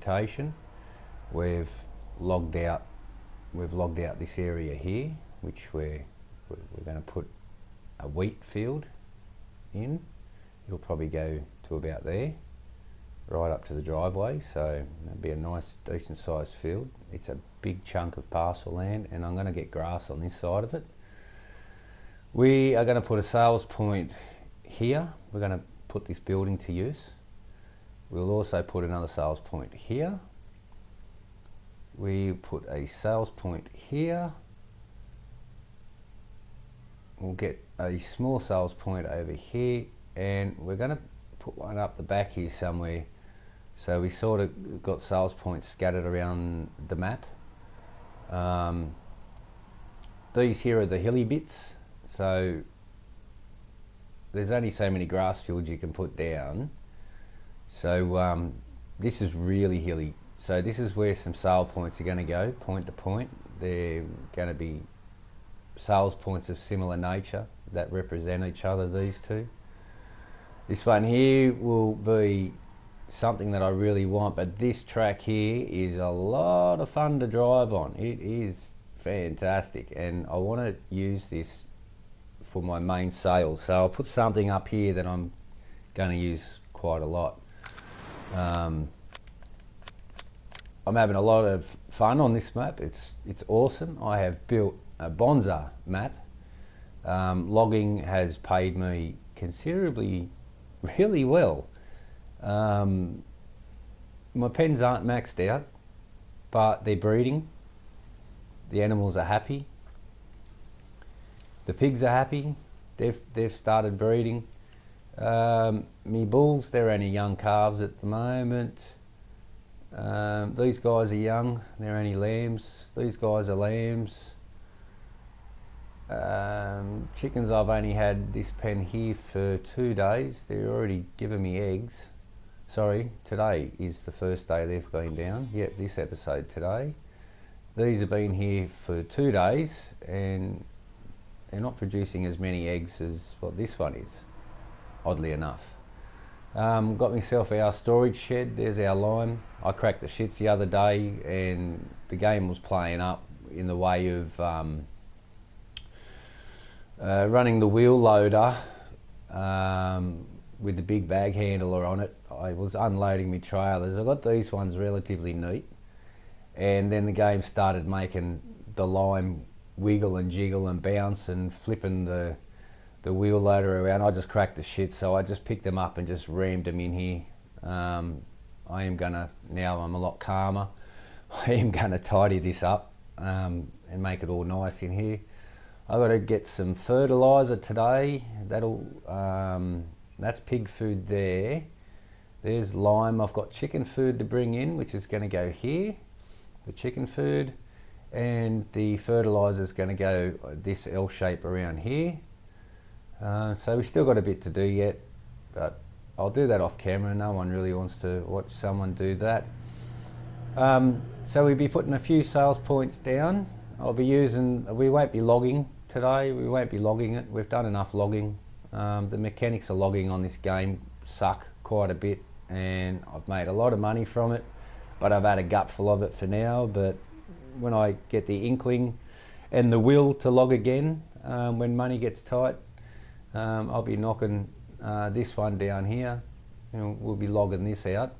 plantation. We've logged out this area here, which we're going to put a wheat field in. It'll probably go to about there, right up to the driveway, so that'll be a nice decent sized field. It's a big chunk of parcel land, and I'm going to get grass on this side of it. We are going to put a sales point here. We're going to put this building to use. We'll also put another sales point here. We put a sales point here. We'll get a small sales point over here, and we're going to put one up the back here somewhere. So we sort of got sales points scattered around the map. These here are the hilly bits, so there's only so many grass fields you can put down. So this is really hilly. So this is where some sale points are going to go, point to point. They're going to be sales points of similar nature that represent each other, these two. This one here will be something that I really want, but this track here is a lot of fun to drive on. It is fantastic, and I want to use this for my main sales. So I'll put something up here that I'm going to use quite a lot. I'm having a lot of fun on this map. It's awesome. I have built a bonza map. Logging has paid me considerably, really well. My pens aren't maxed out, but they're breeding. The animals are happy. The pigs are happy. They've started breeding. Me bulls, they're only young calves at the moment. These guys are young, they're only lambs. These guys are lambs. Chickens, I've only had this pen here for 2 days. They're already giving me eggs. Sorry, today is the first day they've been down. Yep, this episode today. These have been here for 2 days, and they're not producing as many eggs as what this one is, oddly enough. Got myself our storage shed. There's our lime. I cracked the shits the other day, and the game was playing up in the way of running the wheel loader with the big bag handler on it. I was unloading my trailers. I got these ones relatively neat, and then the game started making the lime wiggle and jiggle and bounce and flipping the wheel loader around. I just cracked the shit, so I just picked them up and just rammed them in here. I am gonna, now I'm a lot calmer, I am gonna tidy this up and make it all nice in here. I've got to get some fertilizer today. That's pig food there. There's lime. I've got chicken food to bring in, which is going to go here, the chicken food, and the fertilizer is going to go this L shape around here. So we've still got a bit to do yet, but I'll do that off camera. No one really wants to watch someone do that. So we'll be putting a few sales points down. We won't be logging today. We won't be logging it. We've done enough logging. The mechanics of logging on this game suck quite a bit, and I've made a lot of money from it, but I've had a gutful of it for now. But when I get the inkling and the will to log again, when money gets tight, I'll be knocking this one down here, and we'll be logging this out.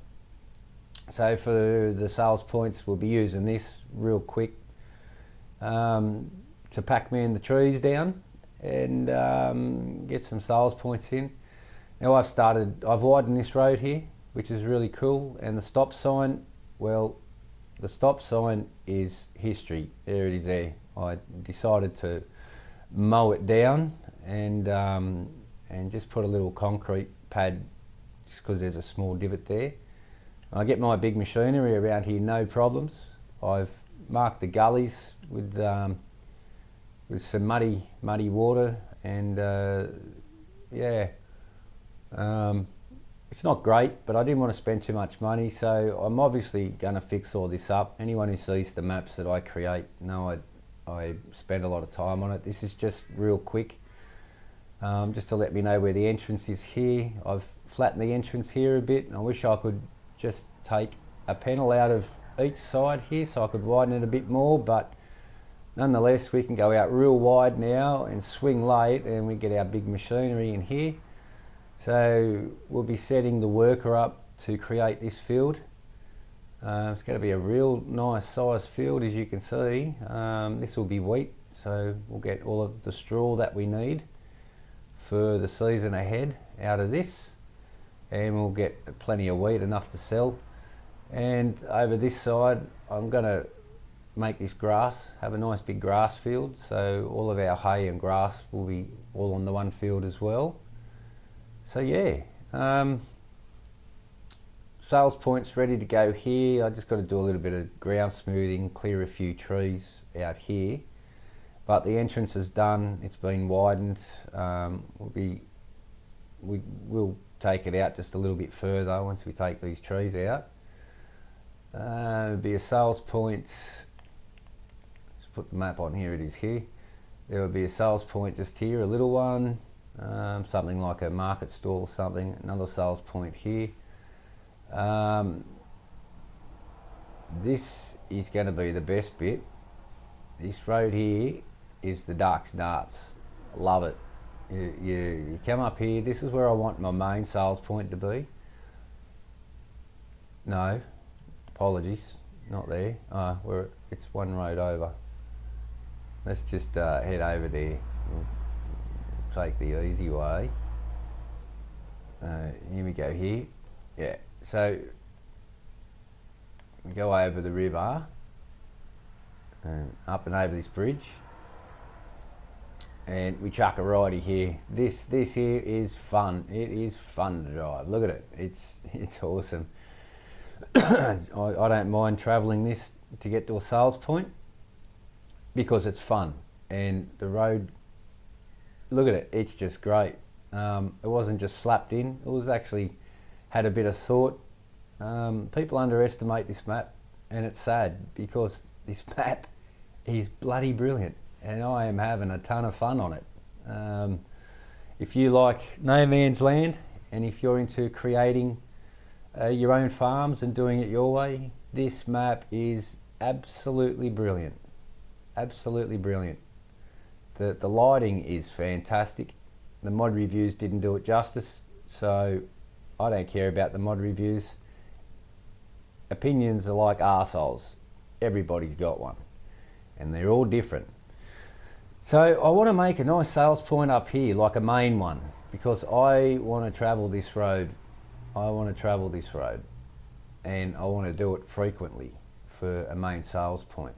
So for the sales points, we'll be using this real quick to Pac-Man the trees down and get some sales points in. Now I've widened this road here, which is really cool, and the stop sign, well, the stop sign is history. There it is there. I decided to mow it down and just put a little concrete pad just because there's a small divot there. I get my big machinery around here, no problems. I've marked the gullies with some muddy water, and yeah, it's not great, but I didn't want to spend too much money, so I'm obviously going to fix all this up. Anyone who sees the maps that I create know I spend a lot of time on it. This is just real quick, just to let me know where the entrance is here. I've flattened the entrance here a bit, and I wish I could just take a panel out of each side here so I could widen it a bit more, but nonetheless we can go out real wide now and swing late, and we get our big machinery in here. So we'll be setting the worker up to create this field. It's going to be a real nice size field, as you can see. This will be wheat, so we'll get all of the straw that we need for the season ahead out of this, and we'll get plenty of wheat, enough to sell. And over this side I'm going to make this grass, have a nice big grass field, so all of our hay and grass will be all on the one field as well. So yeah, sales points ready to go here. I just got to do a little bit of ground smoothing, clear a few trees out here, but the entrance is done. It's been widened. We'll take it out just a little bit further once we take these trees out. There'll be a sales point. Let's put the map on. Here it is here. There will be a sales point just here, a little one, something like a market stall or something. Another sales point here. This is going to be the best bit. This road here is the ducks nuts. Love it. You come up here. This is where I want my main sales point to be. No, apologies, not there. It's one road over. Let's just head over there. We'll take the easy way. Here we go here. Yeah, so we go over the river and up and over this bridge, and we chuck a righty here. This here is fun. It is fun to drive. Look at it. It's awesome. I don't mind travelling this to get to a sales point because it's fun, and the road, look at it, it's just great. It wasn't just slapped in, it was actually had a bit of thought. People underestimate this map, and it's sad because this map is bloody brilliant and I am having a ton of fun on it. If you like no man's land, and if you're into creating your own farms and doing it your way, this map is absolutely brilliant. Absolutely brilliant. The lighting is fantastic. The mod reviews didn't do it justice, so I don't care about the mod reviews. Opinions are like arseholes. Everybody's got one, and they're all different. So I want to make a nice sales point up here, like a main one, because I want to travel this road. I want to travel this road, and I want to do it frequently for a main sales point.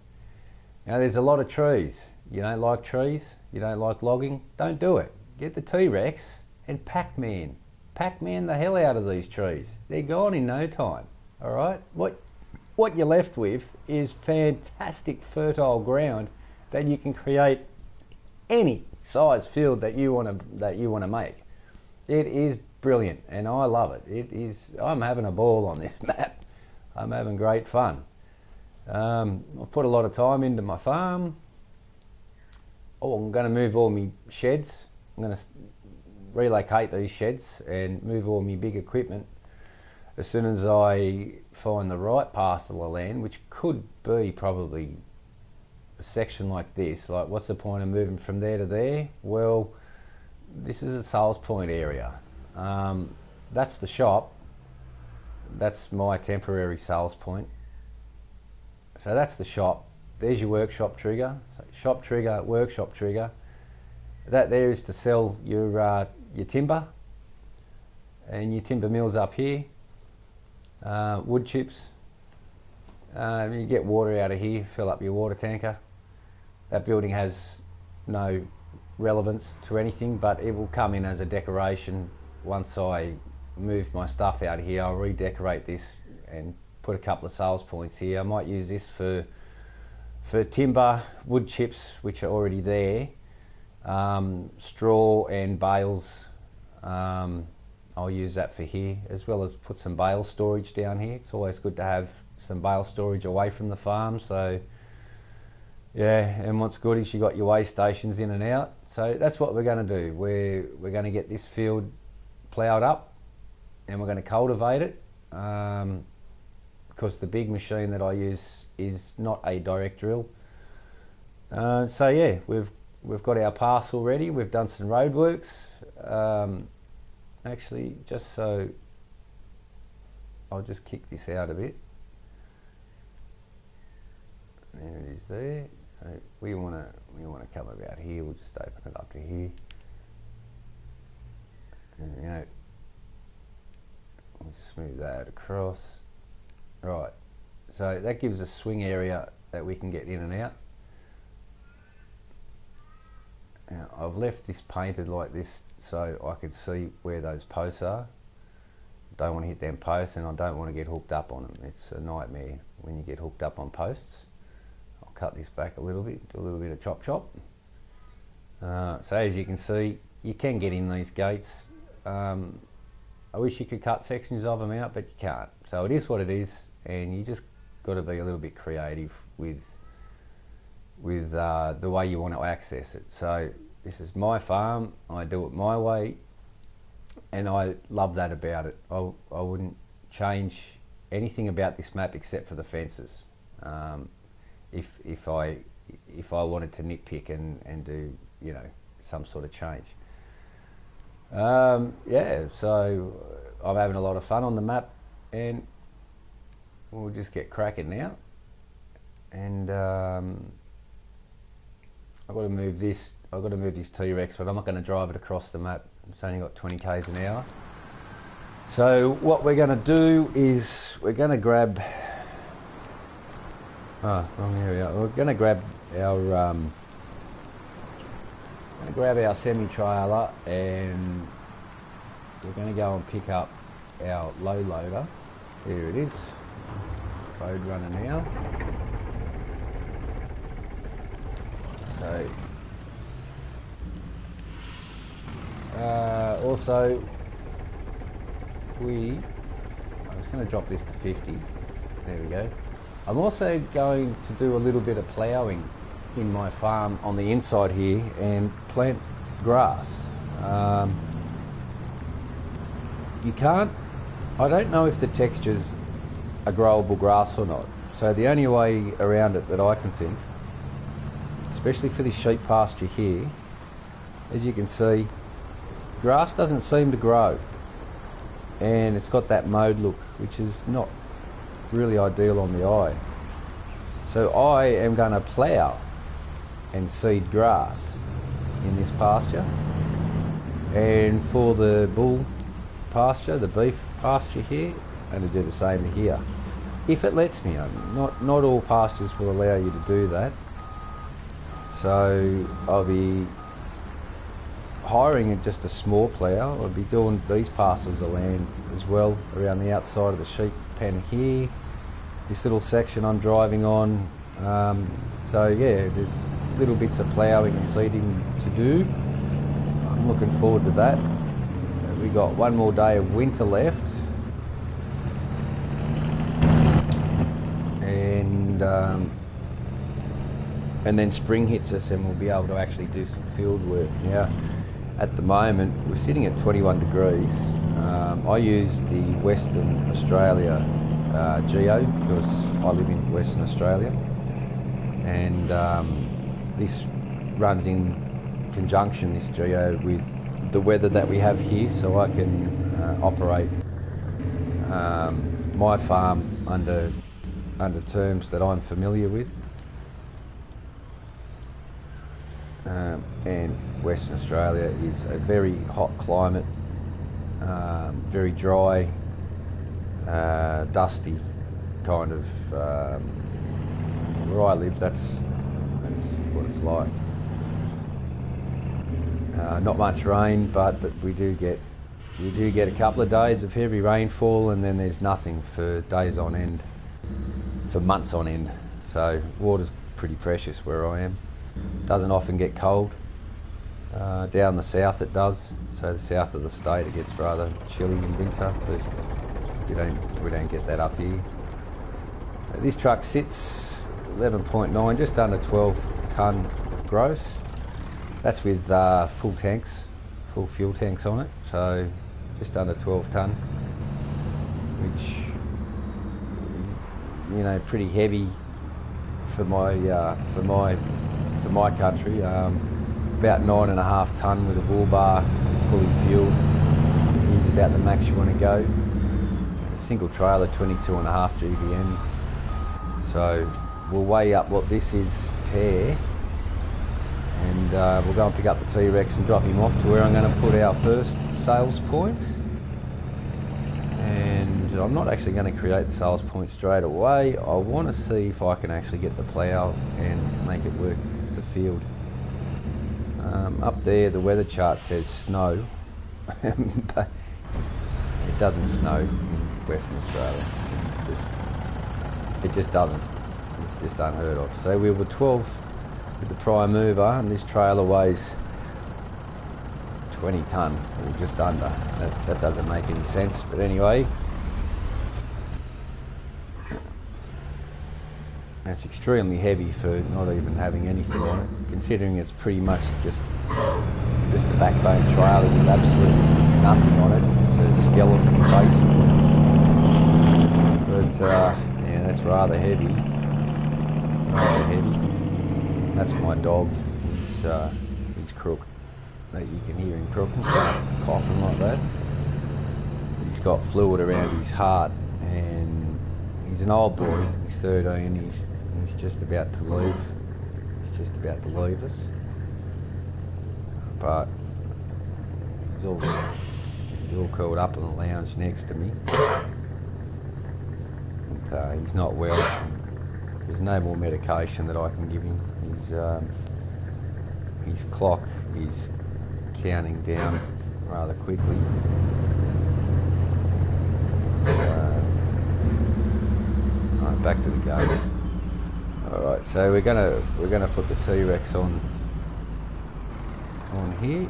Now there's a lot of trees. You don't like trees, you don't like logging, don't do it. Get the T-Rex and Pac-Man the hell out of these trees. They're gone in no time. All right, what you're left with is fantastic fertile ground that you can create any size field that you want to make. It is brilliant, and I love it. It is. I'm having a ball on this map. I'm having great fun. I've put a lot of time into my farm. Oh, I'm going to move all my sheds. I'm going to relocate these sheds and move all my big equipment as soon as I find the right parcel of land, which could be probably a section like this. Like, what's the point of moving from there to there? Well, this is a sales point area. That's the shop. That's my temporary sales point. So that's the shop. There's your workshop trigger. So shop trigger, workshop trigger. That there is to sell your timber, and your timber mill's up here. Wood chips. You get water out of here, fill up your water tanker. That building has no relevance to anything, but it will come in as a decoration. Once I move my stuff out of here, I'll redecorate this and put a couple of sales points here. I might use this for timber, wood chips, which are already there, straw and bales. I'll use that for here, as well as put some bale storage down here. It's always good to have some bale storage away from the farm. So yeah, and what's good is you got your weigh stations in and out. So that's what we're going to do. We're going to get this field ploughed up, and we're going to cultivate it. because the big machine that I use is not a direct drill. So yeah, we've got our parcel ready. We've done some roadworks. Actually, just so I'll just kick this out a bit. There it is there. So we want to come about here. We'll just open it up to here. There we go. We'll smooth that across. Right. So that gives us swing area that we can get in and out. Now, I've left this painted like this so I can see where those posts are. Don't want to hit them posts, and I don't want to get hooked up on them. It's a nightmare when you get hooked up on posts. I'll cut this back a little bit, do a little bit of chop. So as you can see, you can get in these gates. I wish you could cut sections of them out, but you can't. So it is what it is, and you just got to be a little bit creative with the way you want to access it. So this is my farm, I do it my way, and I love that about it. I wouldn't change anything about this map except for the fences. If I wanted to nitpick and do, you know, some sort of change. Yeah, so I'm having a lot of fun on the map, and we'll just get cracking now. And I've got to move this. I've got to move this T-Rex, but I'm not going to drive it across the map. It's only got 20 k's an hour. So what we're going to do is we're going to grab. Oh, wrong area. We're going to grab our semi-trailer, and we're going to go and pick up our low loader. There it is. Road runner now. So also I'm just going to drop this to 50. There we go. I'm also going to do a little bit of ploughing in my farm on the inside here and plant grass. I don't know if the texture's a growable grass or not. So the only way around it that I can think, especially for this sheep pasture here, as you can see, grass doesn't seem to grow, and it's got that mowed look, which is not really ideal on the eye. So I am going to plough and seed grass in this pasture, and for the bull pasture, the beef pasture here, I'm going to do the same here, if it lets me. Not all pastures will allow you to do that, so I'll be hiring just a small plough. I'll be doing these parcels of land as well around the outside of the sheep pen here, this little section I'm driving on. So yeah, there's little bits of ploughing and seeding to do. I'm looking forward to that. We got one more day of winter left, and then spring hits us, and we'll be able to actually do some field work. Now, at the moment, we're sitting at 21 degrees. I use the Western Australia geo because I live in Western Australia, and this runs in conjunction, this geo, with the weather that we have here, so I can operate my farm under terms that I'm familiar with. And Western Australia is a very hot climate, very dry, dusty kind of. Where I live, that's what it's like. Not much rain, but we do get a couple of days of heavy rainfall, and then there's nothing for days on end, for months on end. So water's pretty precious where I am. Doesn't often get cold. Down the south it does. So the south of the state it gets rather chilly in winter, but we don't get that up here. This truck sits 11.9, just under 12 tonne gross. That's with full fuel tanks on it. So just under 12 tonne, which is you know, pretty heavy for my country. About 9.5 tonne with a bull bar, fully fueled. Is about the max you want to go. A single trailer, 22.5 GBM. So we'll weigh up what this is tear, and we'll go and pick up the T-Rex and drop him off to where I'm going to put our first sales point. And I'm not actually going to create the sales point straight away. I want to see if I can actually get the plough and make it work the field. Up there the weather chart says snow, but it doesn't snow in Western Australia. It just doesn't. It's just unheard of. So we were 12 with the prime mover, and this trailer weighs 20 tonne, or just under. That doesn't make any sense, but anyway. It's extremely heavy for not even having anything on it, considering it's pretty much just a backbone trailer with absolutely nothing on it. It's a skeleton basically. But yeah, that's rather heavy. That's my dog. He's crook. You can hear him crooking, coughing like that. He's got fluid around his heart, and he's an old boy. He's 13. He's just about to leave. He's just about to leave us. But he's all curled up in the lounge next to me. And, he's not well. There's no more medication that I can give him. His clock is counting down rather quickly. Right, back to the gate. All right, so we're gonna put the T-Rex on here.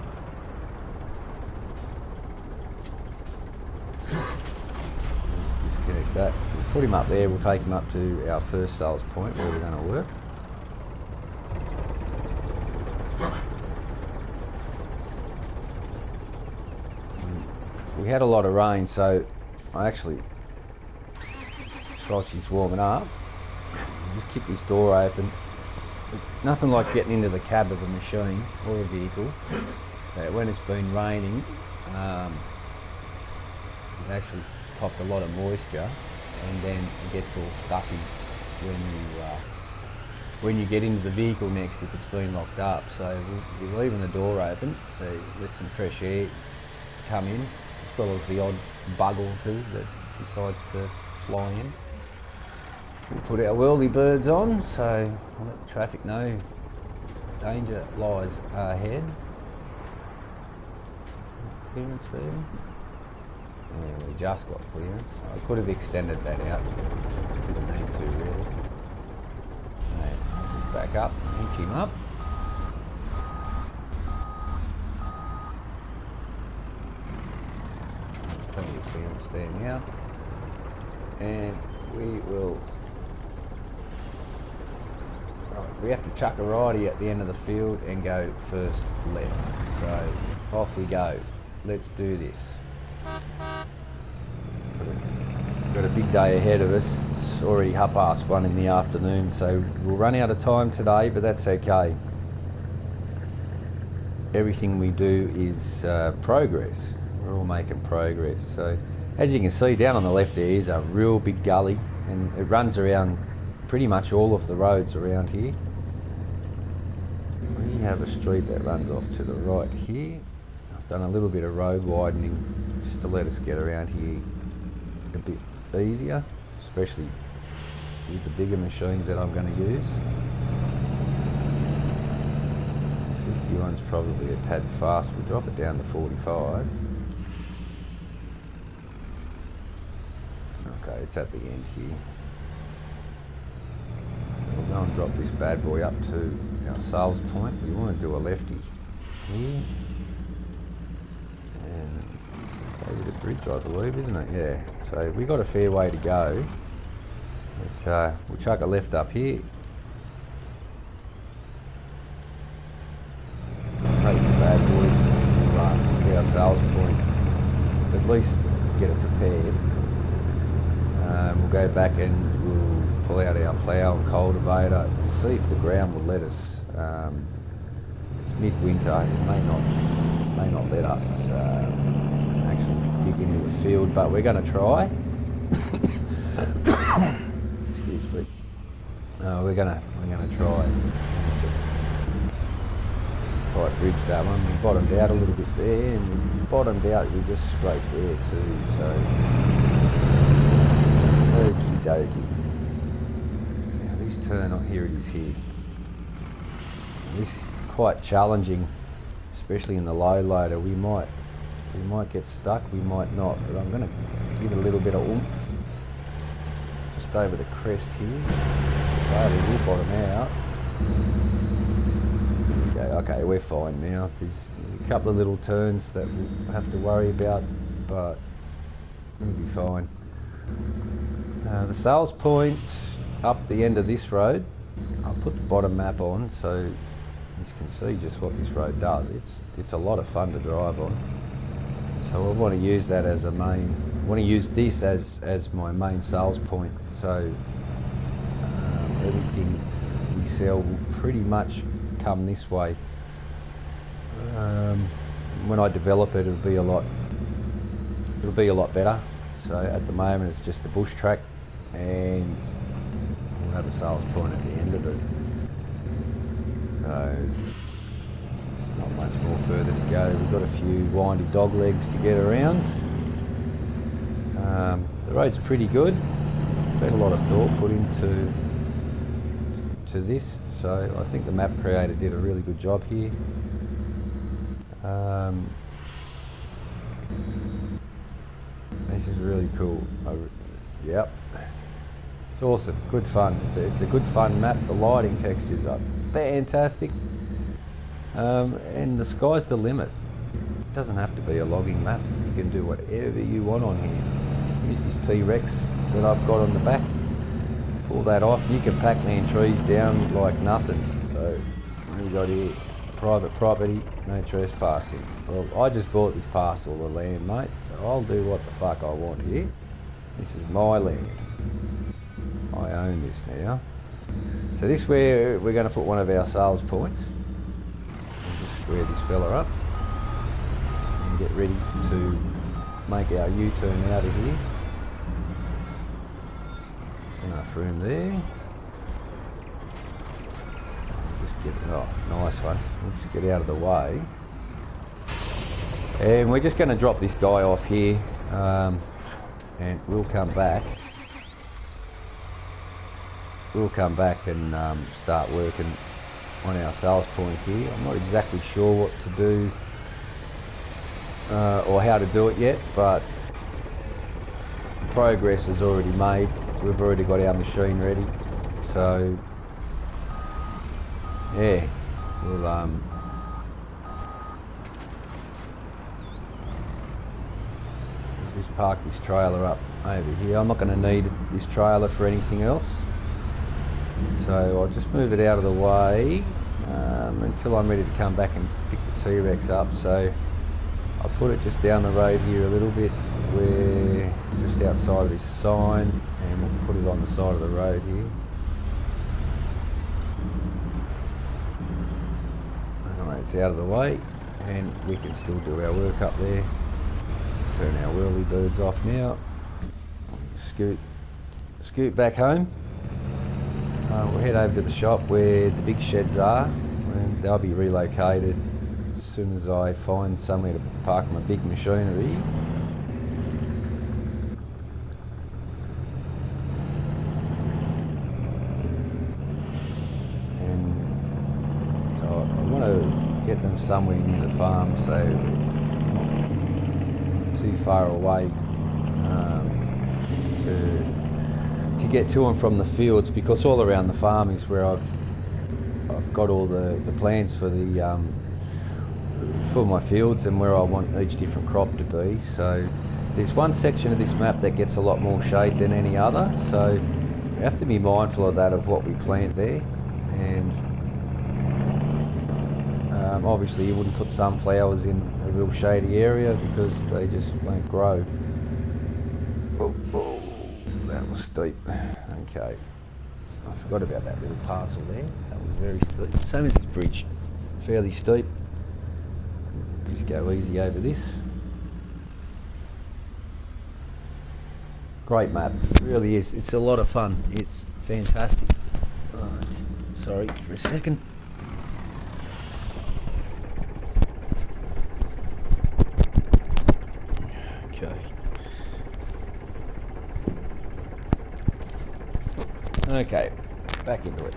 Let's disconnect that. We'll put him up there. We'll take him up to our first sales point where we're going to work. We had a lot of rain, so I actually, while she's warming up, just keep this door open. It's nothing like getting into the cab of a machine or a vehicle. When it's been raining, it actually popped a lot of moisture, and then it gets all stuffy when you get into the vehicle next if it's been locked up. So we're leaving the door open, so let some fresh air come in, as well as the odd bug or two that decides to fly in. We'll put our whirly birds on, so I'll let the traffic know danger lies ahead. Clearance there. Yeah, we just got clearance. I could have extended that out. Didn't need to really. Right, back up, hitch him up. There's plenty of clearance there now. And we will. Right, we have to chuck a righty at the end of the field and go first left. So off we go. Let's do this. We've got a big day ahead of us. It's already 1:30 in the afternoon, so we'll run out of time today, but that's okay. Everything we do is progress. We're all making progress. So as you can see, down on the left there is a real big gully, and it runs around pretty much all of the roads around here. We have a street that runs off to the right here. I've done a little bit of road widening just to let us get around here a bit easier, especially with the bigger machines that I'm going to use. 51's probably a tad fast. We'll drop it down to 45. Okay, it's at the end here. We'll go and drop this bad boy up to our sales point. We want to do a lefty here. And it's over the bridge, I believe, isn't it? Yeah. So we got a fair way to go. But, we'll chuck a left up here. Take the bad boy to our sales point. At least get it prepared. We'll go back and we'll pull out our plough and cultivator, see if the ground will let us. It's midwinter, it may not let us actually dig into the field, but we're going to try. Excuse me. We're gonna try. Tight bridge that one. We bottomed out a little bit there, and we bottomed out. We just straight there too. So, okie dokie. Now this turn, oh, here it is here. This is quite challenging, especially in the low loader. We might get stuck. We might not. But I'm going to give it a little bit of oomph. Just over the crest here. Slowly we'll bottom out. Okay, we're fine now. There's a couple of little turns that we'll have to worry about, but we'll be fine. The sales point up the end of this road, I'll put the bottom map on so you can see just what this road does. It's a lot of fun to drive on. So I want to use that as a main, I want to use this as my main sales point. So everything we sell will pretty much come this way. When I develop it, it'll be a lot better. So at the moment it's just a bush track, and we'll have a sales point at the end of it. So it's not much more further to go. We've got a few windy dog legs to get around. The road's pretty good. There's been a lot of thought put into this, so I think the map creator did a really good job here. This is really cool. Yep, it's awesome, good fun. It's a good fun map. The lighting textures are fantastic, and the sky's the limit. It doesn't have to be a logging map. You can do whatever you want on here. Here's this T-Rex that I've got on the back. Pull that off, and you can pack man trees down like nothing. So what we got here, private property, no trespassing. Well, I just bought this parcel of land, mate, so I'll do what the fuck I want here. This is my land. I own this now. So this is where we're going to put one of our sales points. We'll just square this fella up and get ready to make our U-turn out of here. Enough room there. Just get, oh, nice one. We'll just get out of the way. And we're just going to drop this guy off here, and we'll come back. We'll come back and start working on our sales point here. I'm not exactly sure what to do or how to do it yet, but progress is already made. We've already got our machine ready, so yeah, we'll just park this trailer up over here. I'm not going to need this trailer for anything else, so I'll just move it out of the way until I'm ready to come back and pick the T-Rex up. So I'll put it just down the road here a little bit. We're just outside of this sign, and we'll put it on the side of the road here. Alright, it's out of the way, and we can still do our work up there. Turn our whirly birds off now. Scoot back home. We'll head over to the shop where the big sheds are, and they'll be relocated as soon as I find somewhere to park my big machinery. Get them somewhere near the farm, so it's not too far away to get to and from the fields, because all around the farm is where I've got all the plans for the for my fields and where I want each different crop to be. So there's one section of this map that gets a lot more shade than any other, so we have to be mindful of that, of what we plant there. And obviously you wouldn't put sunflowers in a real shady area because they just won't grow. Oh, that was steep. Okay. I forgot about that little parcel there. That was very steep. Same as this bridge, fairly steep. Just go easy over this. Great map, it really is. It's a lot of fun. It's fantastic. Oh, sorry for a second. Okay. Okay, back into it.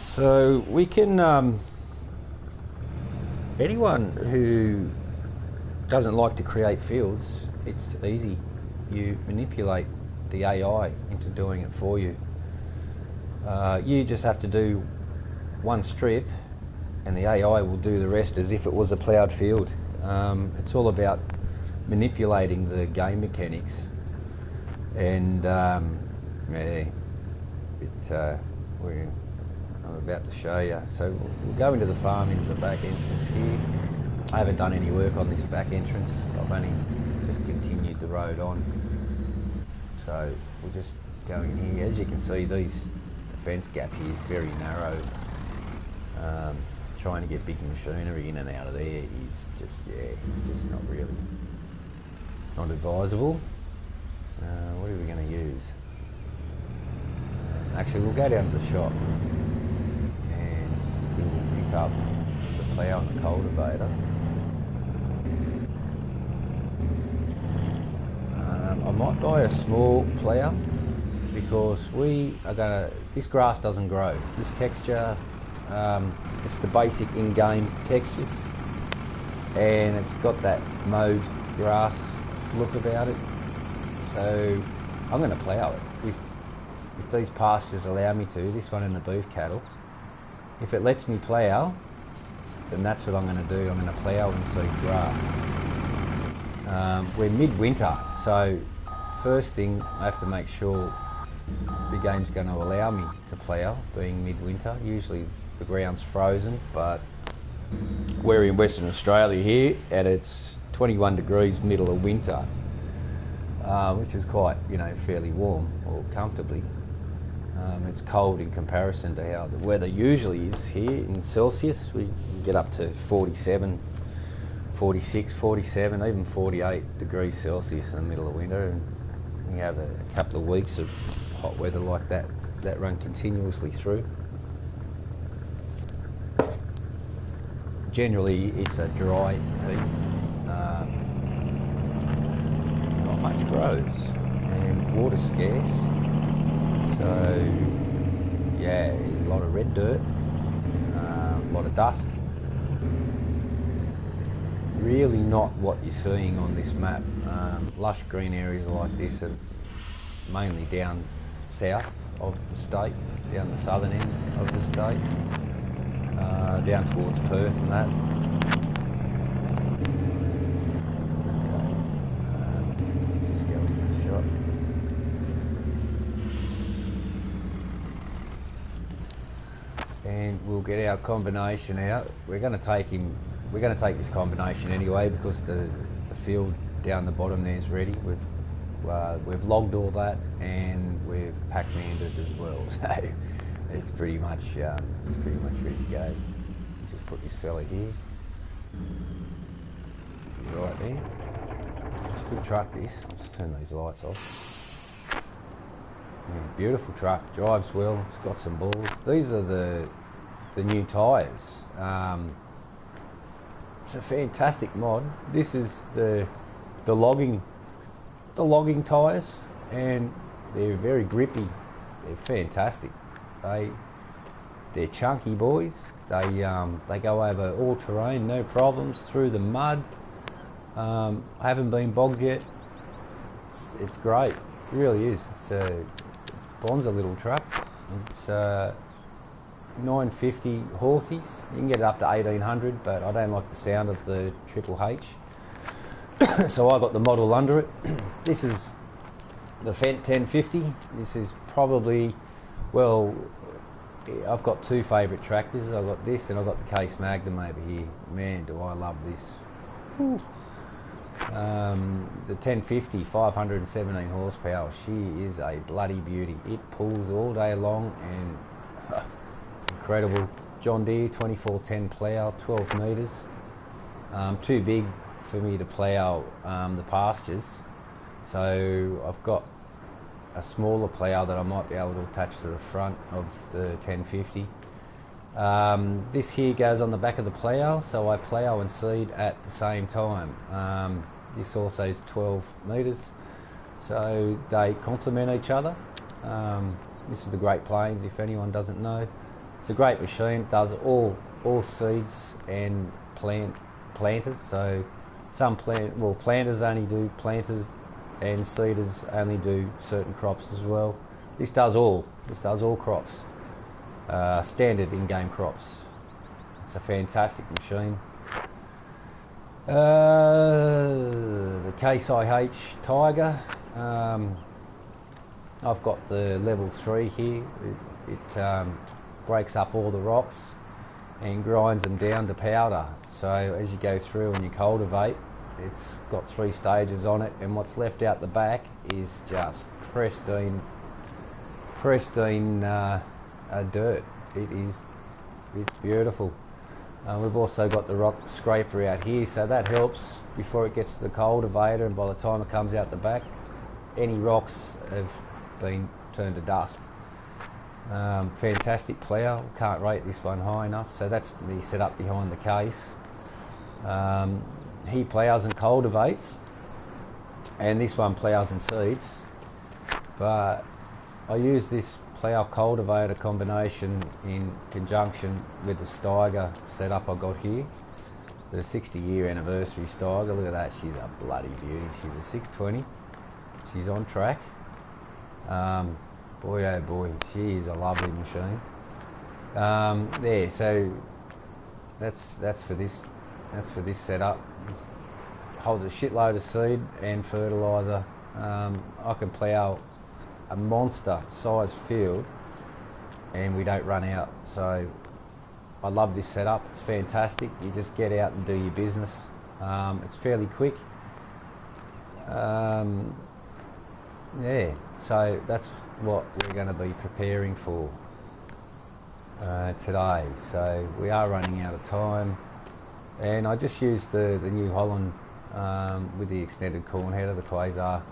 So we can, anyone who doesn't like to create fields, it's easy. You manipulate the AI into doing it for you. You just have to do one strip and the AI will do the rest as if it was a ploughed field. It's all about manipulating the game mechanics, and yeah, I'm about to show you. So we'll go into the farm, into the back entrance here. I haven't done any work on this back entrance. I've only just continued the road on. So we'll just go in here. As you can see, the fence gap here is very narrow. Trying to get big machinery in and out of there is just, yeah, it's just not advisable. What are we going to use? Actually, we'll go down to the shop and we'll pick up the plough and the cultivator. I might buy a small plough because this grass doesn't grow. This texture, it's the basic in-game textures, and it's got that mowed grass look about it. So I'm going to plough it. If these pastures allow me to, this one and the beef cattle, if it lets me plough, then that's what I'm going to do. I'm going to plough and seed grass. We're midwinter, so first thing I have to make sure the game's going to allow me to plough, being midwinter. Usually the ground's frozen, but we're in Western Australia here and it's 21 degrees middle of winter, which is quite, fairly warm or comfortably. It's cold in comparison to how the weather usually is here in Celsius. We get up to 47, 46, 47, even 48 degrees Celsius in the middle of winter, and we have a couple of weeks of hot weather like that run continuously through. Generally it's a dry heat, not much grows and water's scarce, so yeah, a lot of red dirt, a lot of dust. Really not what you're seeing on this map. Lush green areas like this are mainly down south of the state, down the southern end of the state, down towards Perth and that. Okay, just go in the shot. And we'll get our combination out. We're going to take this combination anyway because the field down the bottom there is ready. We've logged all that and we've pack-landed as well, so it's pretty much ready to go. Just put this fella here, right there. It's a good truck this. I'll just turn these lights off. Yeah, beautiful truck, drives well, it's got some balls. These are the new tyres. It's a fantastic mod. This is the logging tyres, and they're very grippy. They're fantastic. They're chunky boys. They go over all terrain, no problems, through the mud. I haven't been bogged yet. It's great. It really is. It's a bonza little truck. It's 950 horses. You can get it up to 1800, but I don't like the sound of the Triple H. So I got the model under it. This is the Fent 1050. This is probably, well, I've got two favourite tractors. I've got this and I've got the Case Magnum over here. Man, do I love this. Ooh. The 1050, 517 horsepower. She is a bloody beauty. It pulls all day long and incredible. John Deere 2410 plough, 12 metres. Too big for me to plough the pastures, so I've got a smaller plough that I might be able to attach to the front of the 1050. This here goes on the back of the plough, so I plough and seed at the same time. This also is 12 metres, so they complement each other. This is the Great Plains, if anyone doesn't know. It's a great machine. It does all seeds and planters. So some planters only do planters, and seeders only do certain crops as well. This does all crops, standard in-game crops. It's a fantastic machine. The Case IH Tiger, I've got the level 3 here. It breaks up all the rocks and grinds them down to powder. So as you go through and you cultivate, it's got 3 stages on it, and what's left out the back is just pristine dirt. It's beautiful. We've also got the rock scraper out here, so that helps before it gets to the cultivator, and by the time it comes out the back, any rocks have been turned to dust. Fantastic plough. Can't rate this one high enough. So that's me set up behind the case. He ploughs and cultivates, and this one ploughs and seeds, but I use this plough cultivator combination in conjunction with the Steiger setup I got here, the 60-year anniversary Steiger. Look at that, she's a bloody beauty. She's a 620. She's on track. Boy oh boy, she is a lovely machine. There, so that's for this setup. It holds a shitload of seed and fertiliser. I can plough a monster size field and we don't run out. So I love this setup. It's fantastic. You just get out and do your business. It's fairly quick. Yeah, so that's what we're going to be preparing for today. So we are running out of time, and I just used the New Holland with the extended corn header, the Quasar,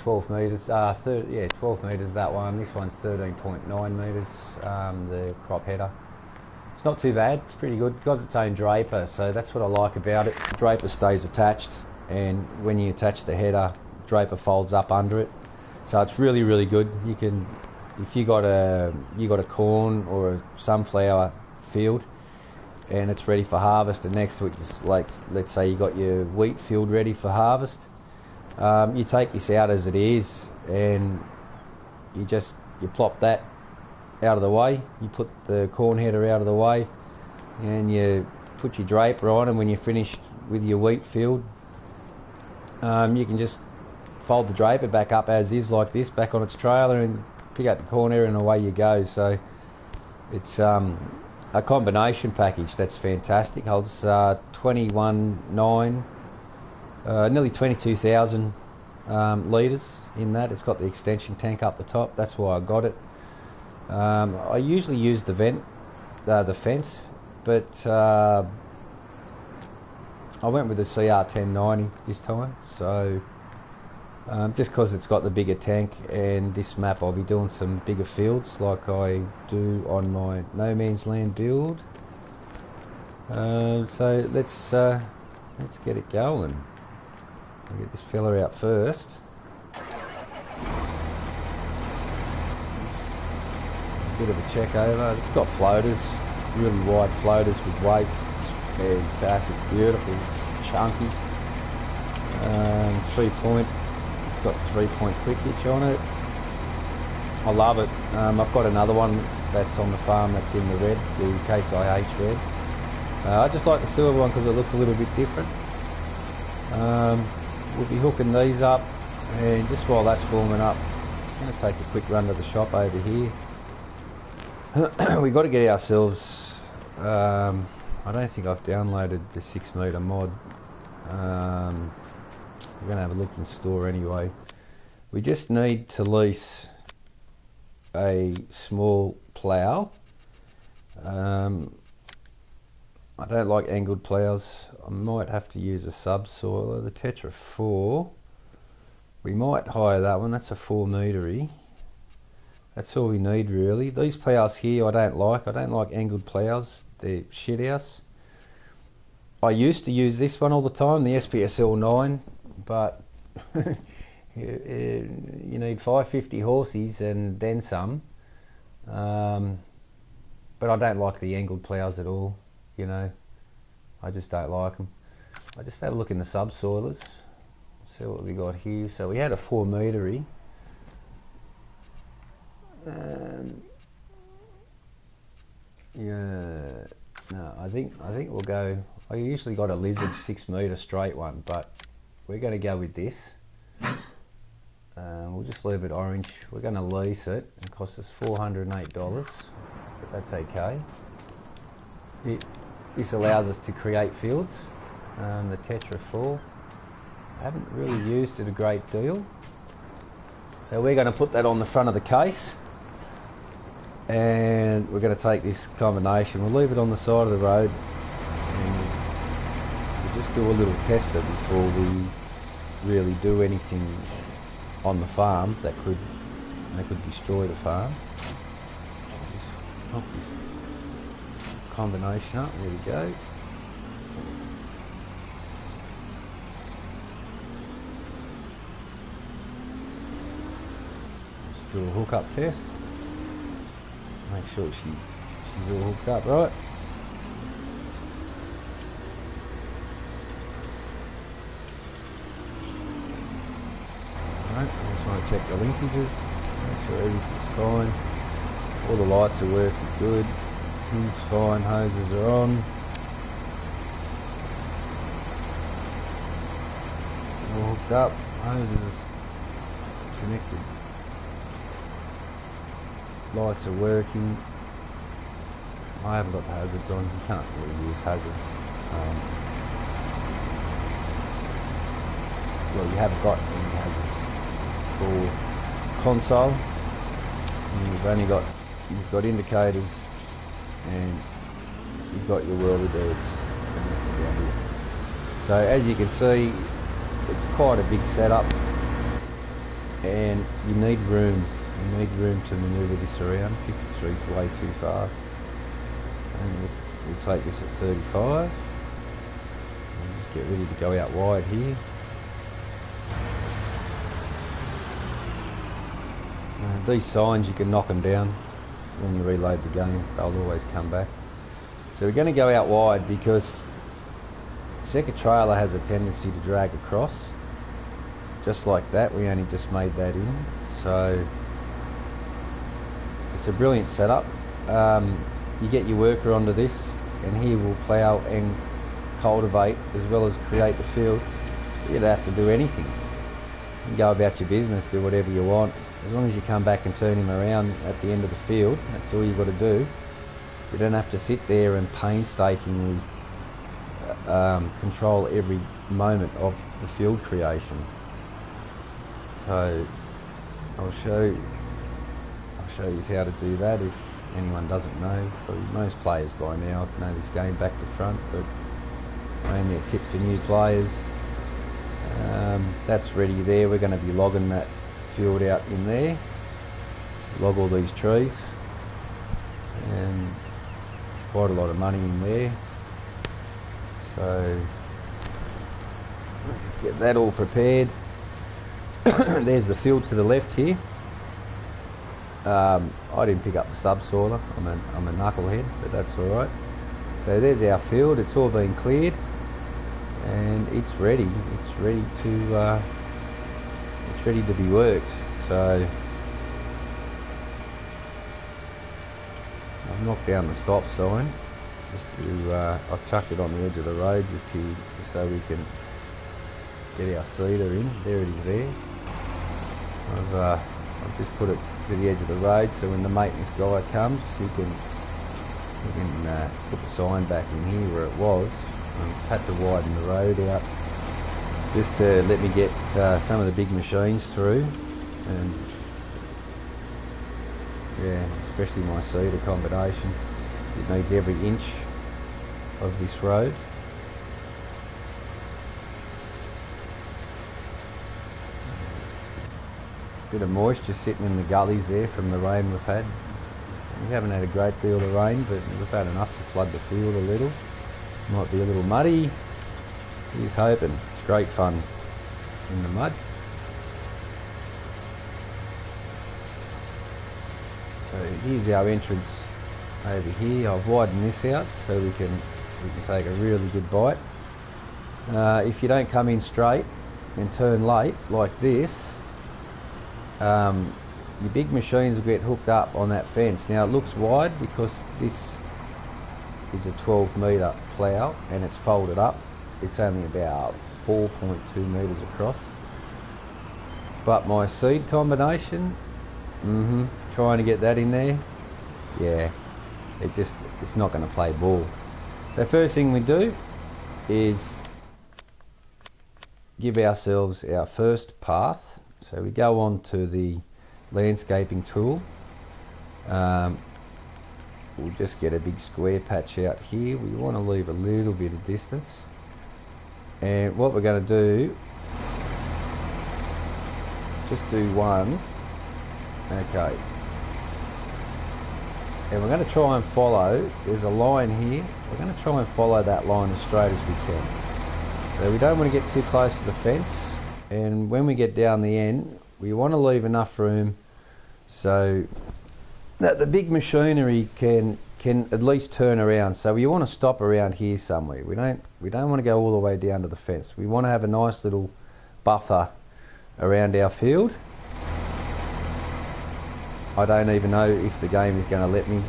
12 metres, 12 metres that one. This one's 13.9 metres, the crop header. It's not too bad, it's pretty good. It's got its own draper, so that's what I like about it. The draper stays attached, and when you attach the header, draper folds up under it. So it's really, really good. You can, if you got a corn or a sunflower field and it's ready for harvest, and next to it, just like, let's say you got your wheat field ready for harvest, you take this out as it is, and you plop that out of the way. You put the corn header out of the way, and you put your draper on, and when you're finished with your wheat field, you can just fold the draper back up as is, like this, back on its trailer, and pick up the corn header, and away you go. So it's a combination package that's fantastic. Holds 21.9, nearly 22,000 litres in that. It's got the extension tank up the top. That's why I got it. I usually use the fence, but I went with the CR1090 this time. So just because it's got the bigger tank, and this map I'll be doing some bigger fields like I do on my no man's land build. So let's get it going. I'll get this fella out first. A bit of a check over. It's got floaters, really wide floaters with weights. It's fantastic, beautiful, it's chunky. 3-point. It's got 3-point quick hitch on it. I love it. I've got another one that's on the farm that's in the red, the Case IH red. I just like the silver one because it looks a little bit different. We'll be hooking these up, and just while that's warming up, I'm just going to take a quick run to the shop over here. We've got to get ourselves I don't think I've downloaded the 6 metre mod. We're going to have a look in store anyway. We just need to lease a small plough. I don't like angled ploughs. I might have to use a subsoiler. The Tetra 4, we might hire that one. That's a 4 metre-y. That's all we need really. These ploughs here I don't like. I don't like angled ploughs. They're shit house. I used to use this one all the time, the SPSL 9, but you need 550 horses and then some. But I don't like the angled ploughs at all, you know. I just don't like them. I just have a look in the subsoilers, see what we got here. So we had a 4 metre-y. Yeah, no, I think we'll go. I usually got a Lizard 6 metre straight one, but we're going to go with this. We'll just leave it orange. We're going to lease it. It costs us $408, but that's okay. This allows us to create fields. The Tetra 4. I haven't really used it a great deal. So we're going to put that on the front of the case. And we're going to take this combination. We'll leave it on the side of the road. And we'll just do a little tester before we really do anything on the farm that could destroy the farm. Just knock this combination up. There we go. Just do a hookup test. Make sure she's all hooked up right. Alright, I just want to check the linkages, make sure everything's fine. All the lights are working good. He's fine, hoses are on. All hooked up, hoses are connected. Lights are working. I haven't got the hazards on. You can't really use hazards. Well, you haven't got any hazards for console. You've got indicators, and you've got your whirly birds, and that's about it. So as you can see, it's quite a big setup, and you need room. You need room to manoeuvre this around. 53 is way too fast. And we'll take this at 35. And just get ready to go out wide here. These signs, you can knock them down when you reload the game. They'll always come back. So we're going to go out wide because Second trailer has a tendency to drag across. Just like that. We only just made that in. So it's a brilliant setup. You get your worker onto this, and he will plough and cultivate as well as create the field. You don't have to do anything. You can go about your business, do whatever you want. As long as you come back and turn him around at the end of the field, that's all you've got to do. You don't have to sit there and painstakingly control every moment of the field creation. So I'll show you how to do that if anyone doesn't know. Probably most players by now know this game back to front, but mainly a tip for new players. That's ready there. We're going to be logging that field out in there. Log all these trees, and it's quite a lot of money in there. So let's get that all prepared. There's the field to the left here. I didn't pick up the subsoiler. I'm a knucklehead, but that's all right. So there's our field. It's all been cleared, and it's ready. It's ready to be worked. So I've knocked down the stop sign. I've chucked it on the edge of the road just so we can get our seeder in. There it is there. I've just put it to the edge of the road so when the maintenance guy comes he can We can put the sign back in here where it was. I've had to widen the road out just to let me get some of the big machines through, and yeah, especially my seed accommodation. It needs every inch of this road. Bit of moisture sitting in the gullies there from the rain we've had. We haven't had a great deal of rain, but we've had enough to flood the field a little. Might be a little muddy. Here's hoping. It's great fun in the mud. So here's our entrance over here. I've widened this out so we can take a really good bite. If you don't come in straight and turn late like this, your big machines will get hooked up on that fence. Now it looks wide because this is a 12 metre plough and it's folded up. It's only about 4.2 metres across. But my seed combination, trying to get that in there, yeah, it's not going to play ball. So first thing we do is give ourselves our first path. So we go on to the landscaping tool. We'll just get a big square patch out here. We want to leave a little bit of distance. And what we're going to do, just do one. Okay. And we're going to try and follow, there's a line here, we're going to try and follow that line as straight as we can. So we don't want to get too close to the fence, and when we get down the end, we want to leave enough room so that the big machinery can at least turn around. So we want to stop around here somewhere. We don't want to go all the way down to the fence. We want to have a nice little buffer around our field. I don't even know if the game is going to let me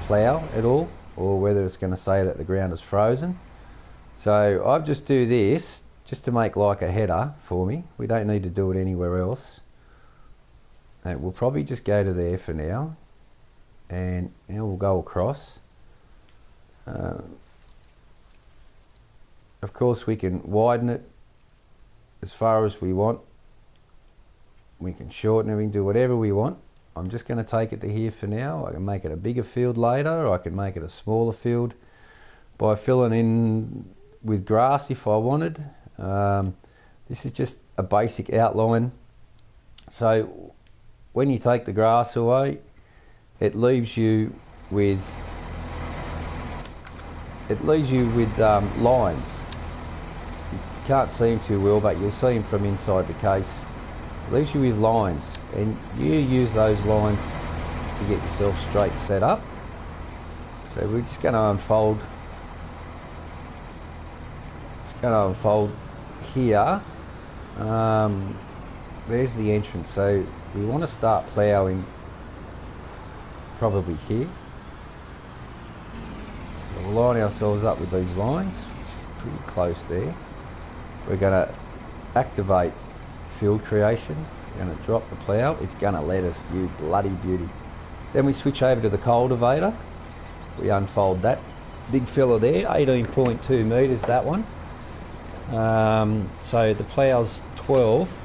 plough at all, or whether it's going to say that the ground is frozen. So I'll just do this just to make like a header for me. We don't need to do it anywhere else. And we'll probably just go to there for now, and now we'll go across. Of course we can widen it as far as we want. We can shorten it, we can do whatever we want. I'm just going to take it to here for now. I can make it a bigger field later, or I can make it a smaller field by filling in with grass if I wanted. This is just a basic outline. So when you take the grass away, it leaves you with lines. You can't see them too well, but you'll see them from inside the case. It leaves you with lines, and you use those lines to get yourself straight set up. So we're just going to unfold. Just going to unfold here. There's the entrance. So we want to start ploughing probably here. So we'll line ourselves up with these lines, which are pretty close there. We're going to activate field creation. We're going to drop the plough. It's going to let us, you bloody beauty. Then we switch over to the cultivator. We unfold that big fella there, 18.2 metres, that one. So the plough's 12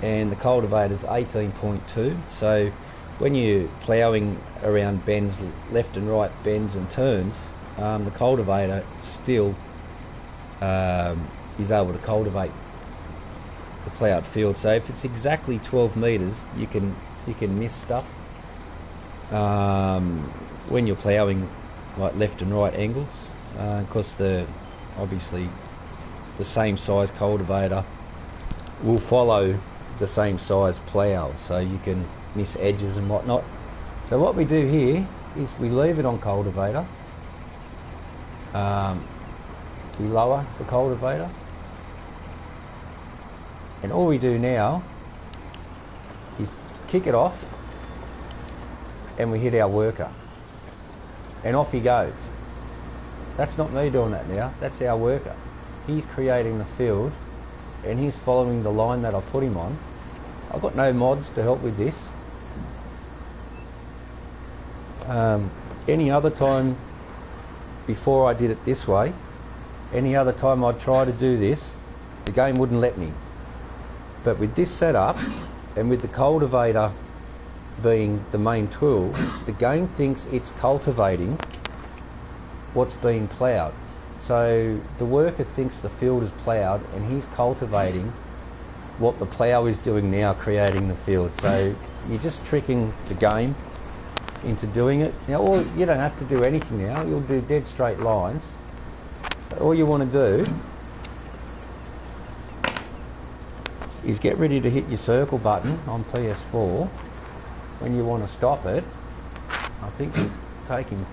and the cultivator's 18.2. So when you're ploughing around bends, left and right bends and turns, the cultivator still is able to cultivate the ploughed field. So if it's exactly 12 metres, you can miss stuff when you're ploughing like left and right angles, because obviously the same size cultivator will follow the same size plough, so you can miss edges and whatnot. So what we do here is we leave it on cultivator. We lower the cultivator, and all we do now is kick it off, and we hit our worker, and off he goes. That's not me doing that now, that's our worker. He's creating the field and he's following the line that I put him on. I've got no mods to help with this. any other time before I did it this way, any other time I'd try to do this, the game wouldn't let me. But with this setup, and with the cultivator being the main tool, the game thinks it's cultivating what's being ploughed. So the worker thinks the field is ploughed, and he's cultivating what the plough is doing now, creating the field. So you're just tricking the game into doing it. Now, you don't have to do anything now. You'll do dead straight lines. So all you want to do is get ready to hit your circle button on PS4 when you want to stop it. I think we're taking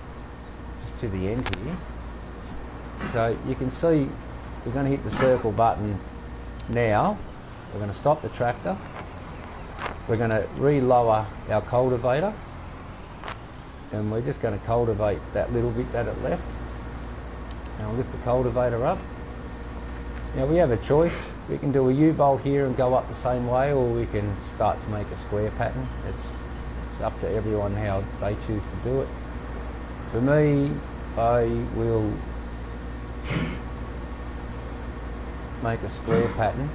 just to the end here. So you can see we're going to hit the circle button now. We're going to stop the tractor. We're going to re-lower our cultivator, and we're just going to cultivate that little bit that it left. Now lift the cultivator up. Now we have a choice. We can do a U-bolt here and go up the same way, or we can start to make a square pattern. It's up to everyone how they choose to do it. For me, I will make a square pattern.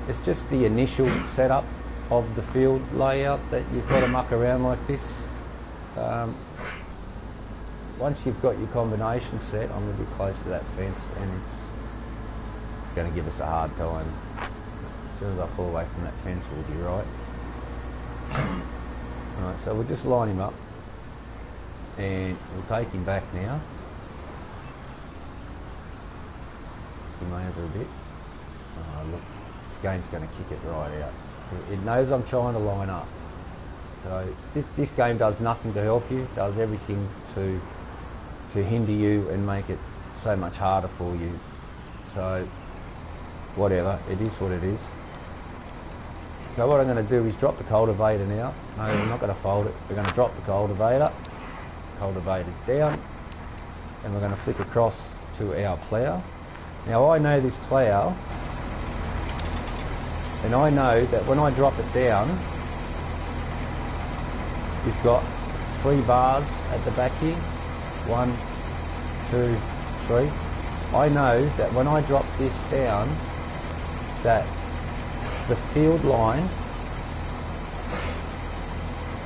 It's just the initial setup of the field layout that you've got to muck around like this. Once you've got your combination set, I'm a bit close to that fence, and it's going to give us a hard time. As soon as I fall away from that fence, we'll be right. Alright, so we'll just line him up, and we'll take him back now. Him over a bit. Oh, look, this game's going to kick it right out. It knows I'm trying to line up. So this game does nothing to help you, does everything to hinder you and make it so much harder for you. So whatever, it is what it is. So what I'm going to do is drop the cultivator now. No, we're not going to fold it. We're going to drop the cultivator. Cultivator's down, and we're going to flick across to our plough. Now I know this plough, and I know that when I drop it down, we've got 3 bars at the back here. 1, 2, 3. I know that when I drop this down, that the field line,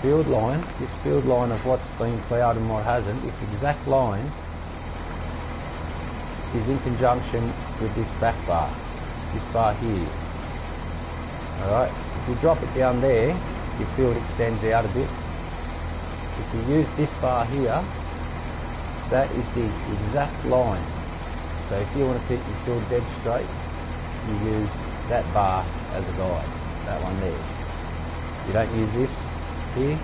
this field line of what's been ploughed and what hasn't, this exact line is in conjunction with this back bar, this bar here. Alright, if you drop it down there, your field extends out a bit. If you use this bar here, that is the exact line. So if you want to keep your field dead straight, you use that bar as a guide, that one there. You don't use this here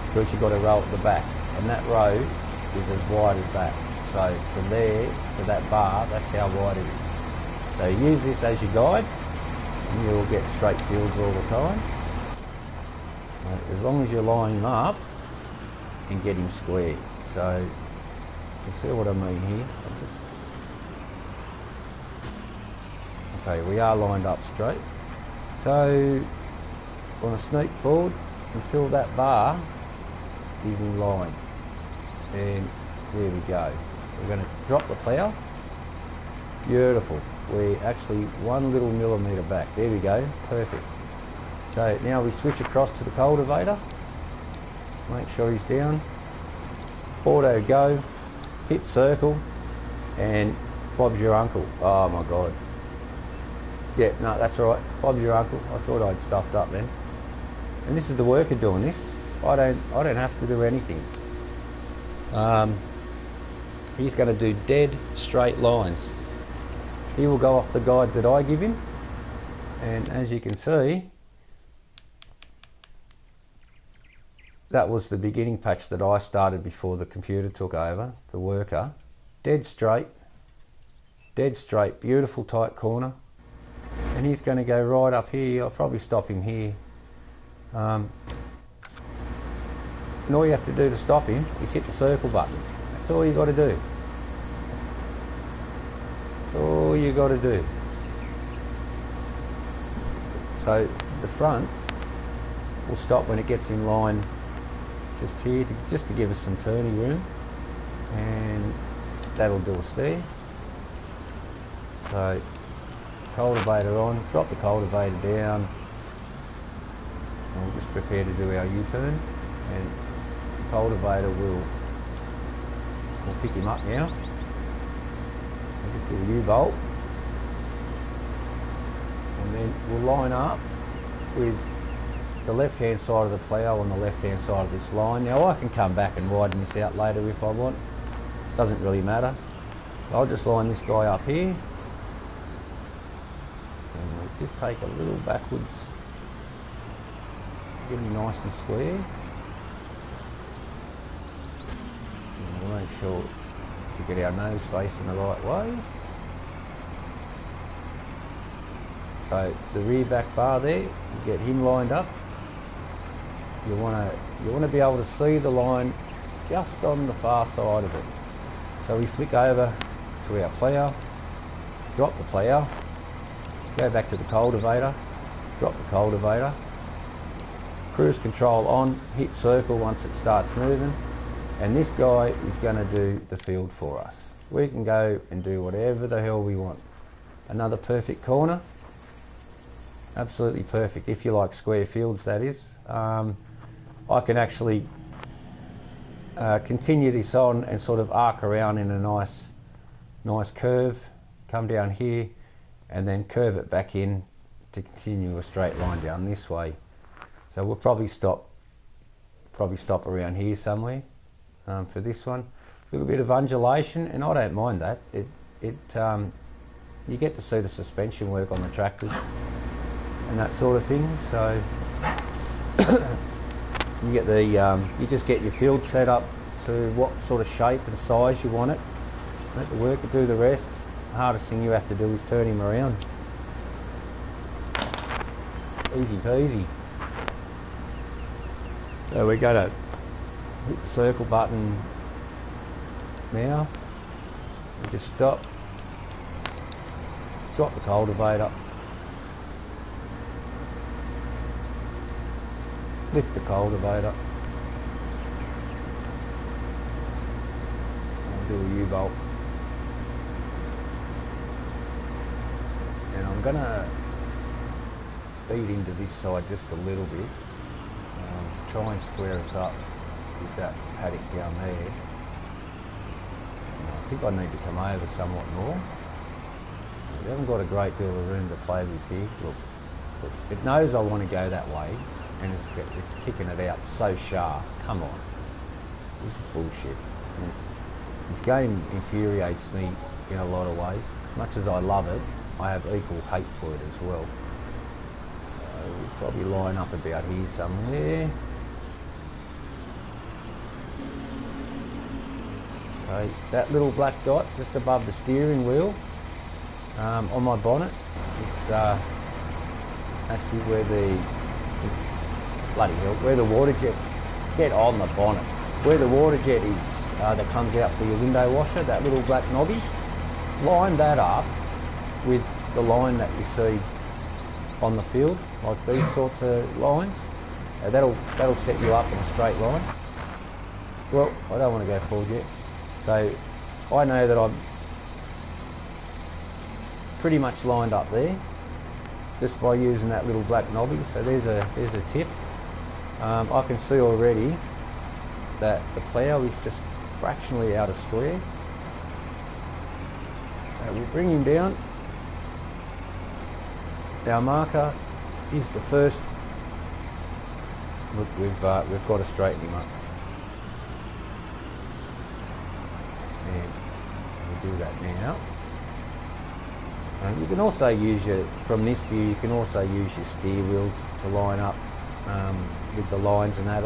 because you've got a row at the back, and that row is as wide as that. So from there to that bar, that's how wide it is. So use this as your guide, and you'll get straight fields all the time. As long as you're lining him up and getting square. So you see what I mean here? Okay, we are lined up straight. So I want to sneak forward until that bar is in line. And there we go. We're going to drop the plough. Beautiful. We're actually 1 little millimetre back. There we go. Perfect. So now we switch across to the cultivator. Make sure he's down. Auto go. Hit circle. And Bob's your uncle. Oh my God. Yeah, no, that's all right. Bob's your uncle. I thought I'd stuffed up then. And this is the worker doing this. I don't have to do anything. He's going to do dead straight lines. He will go off the guide that I give him, and as you can see, that was the beginning patch that I started before the computer took over, the worker. Dead straight, beautiful tight corner, and he's going to go right up here. I'll probably stop him here. And all you have to do to stop him is hit the circle button. That's all you got to do. That's all you got to do. So the front will stop when it gets in line just here, just to give us some turning room, and that'll do us there. So cultivator on, drop the cultivator down, and we'll just prepare to do our U-turn, and the cultivator will pick him up now. We'll just do a U-bolt, and then we'll line up with the left hand side of the plough on the left hand side of this line. Now I can come back and widen this out later if I want, doesn't really matter. I'll just line this guy up here, and we'll just take a little backwards to get him nice and square. And we'll make sure to get our nose facing the right way. So the rear back bar there, you get him lined up. You want to be able to see the line just on the far side of it. So we flick over to our plough, drop the plough, go back to the cultivator, drop the cultivator, cruise control on, hit circle once it starts moving, and this guy is going to do the field for us. We can go and do whatever the hell we want. Another perfect corner, absolutely perfect, if you like square fields, that is. I can actually continue this on and sort of arc around in a nice curve, come down here and then curve it back in to continue a straight line down this way. So we'll probably stop around here somewhere for this one. A little bit of undulation, and I don't mind that. You get to see the suspension work on the tractors and that sort of thing. So you get you just get your field set up to what sort of shape and size you want it. Let the worker do the rest. The hardest thing you have to do is turn him around. Easy peasy. So we're going to hit the circle button now. We just stop, drop the cultivator, lift the cultivator, and do a U-bolt. And I'm going to feed into this side just a little bit, try and square us up with that paddock down there. And I think I need to come over somewhat more. We haven't got a great deal of room to play with here. Look, it knows I want to go that way, and it's kicking it out so sharp. Come on, this is bullshit. This game infuriates me in a lot of ways. As much as I love it, I have equal hate for it as well. We'll probably line up about here somewhere. Okay, that little black dot just above the steering wheel on my bonnet is actually where where the water jet, get on the bonnet, where the water jet is that comes out for your window washer, that little black knobby. Line that up with the line that you see on the field, like these sorts of lines. That'll set you up in a straight line. Well, I don't want to go forward yet. So I know that I'm pretty much lined up there just by using that little black knobby. So there's a tip. I can see already that the plough is just fractionally out of square. So we'll bring him down. Our marker is the first. Look, we've got to straighten him up. And we'll do that now. And you can also use from this view, you can also use your steer wheels to line up with the lines and that.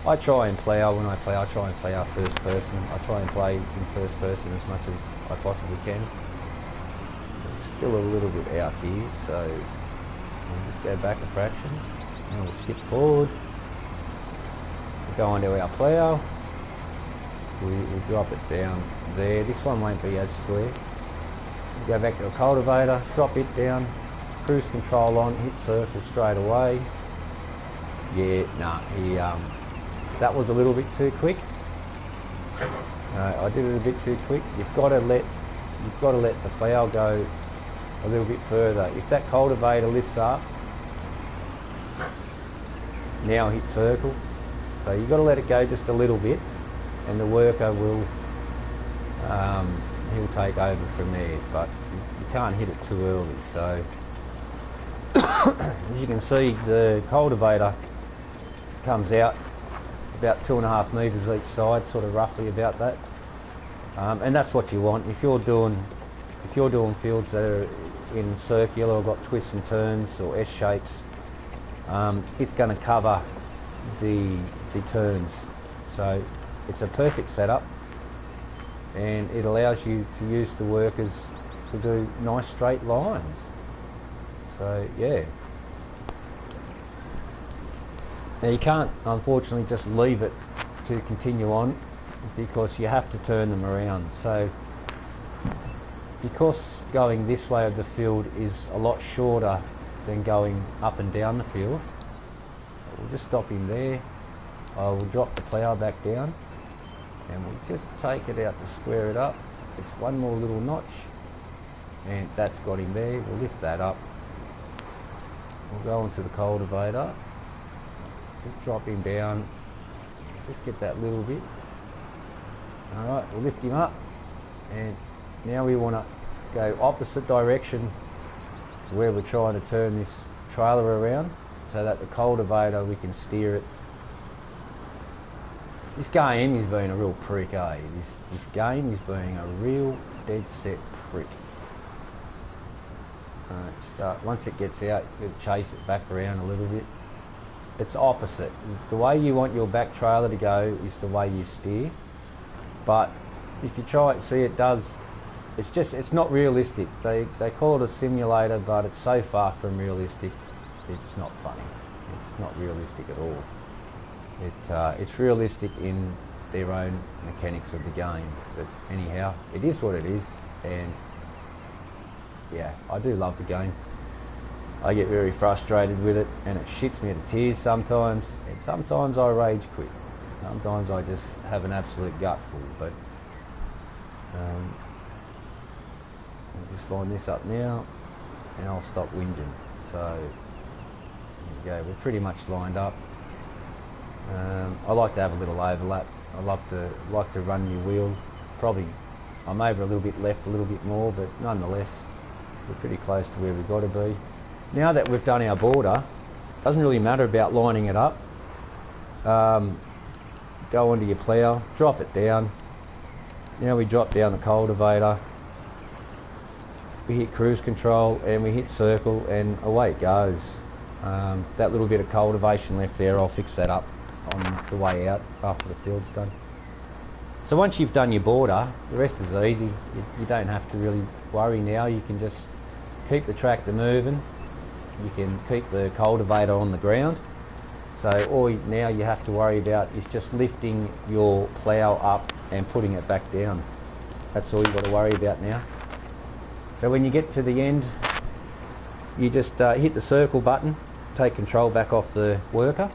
I try and plough when I plough. I try and plough first person. I try and play in first person as much as I possibly can. Still a little bit out here, so we'll just go back a fraction and we'll skip forward. We'll go onto our plough. We'll drop it down there. This one won't be as square. We'll go back to the cultivator, drop it down, cruise control on, hit circle straight away. Yeah, nah, That was a little bit too quick. I did it a bit too quick. You've got to let the plough go a little bit further. If that cultivator lifts up, now hit circle. So you've got to let it go just a little bit, and the worker will he'll take over from there. But you can't hit it too early. So as you can see, the cultivator comes out about 2.5 metres each side, sort of roughly about that, and that's what you want. If you're doing fields that are in circular or got twists and turns or S shapes, it's going to cover the turns. So it's a perfect setup, and it allows you to use the workers to do nice straight lines. So yeah. Now you can't, unfortunately, just leave it to continue on, because you have to turn them around. So because going this way of the field is a lot shorter than going up and down the field, we'll just stop him there. I will drop the plough back down, and we'll just take it out to square it up. Just one more little notch, and that's got him there. We'll lift that up. We'll go into the cultivator. Just drop him down, just get that little bit. Alright, we'll lift him up, and now we want to go opposite direction to where we're trying to turn this trailer around, so that the cultivator, we can steer it. This game is being a real prick, eh? This game is being a real dead set prick. Once it gets out, you'll chase it back around a little bit. It's opposite. The way you want your back trailer to go is the way you steer. But if you try it, see, it does. It's not realistic. They call it a simulator, but it's so far from realistic. It's not funny. It's not realistic at all. It's realistic in their own mechanics of the game. But anyhow, it is what it is, and yeah, I do love the game. I get very frustrated with it, and it shits me to tears sometimes, and sometimes I rage quit. Sometimes I just have an absolute gutful, but I'll just line this up now, and I'll stop whinging. So there you go, we're pretty much lined up. I like to have a little overlap. I like to run my wheel. Probably I'm over a little bit left, a little bit more, but nonetheless, we're pretty close to where we've got to be. Now that we've done our border, it doesn't really matter about lining it up. Go onto your plough, drop it down. Now we drop down the cultivator, we hit cruise control, and we hit circle, and away it goes. That little bit of cultivation left there, I'll fix that up on the way out after the field's done. So once you've done your border, the rest is easy. You don't have to really worry now. You can just keep the tractor moving. You can keep the cultivator on the ground. So all now you have to worry about is just lifting your plough up and putting it back down. That's all you've got to worry about now. So when you get to the end, you just hit the circle button, take control back off the worker,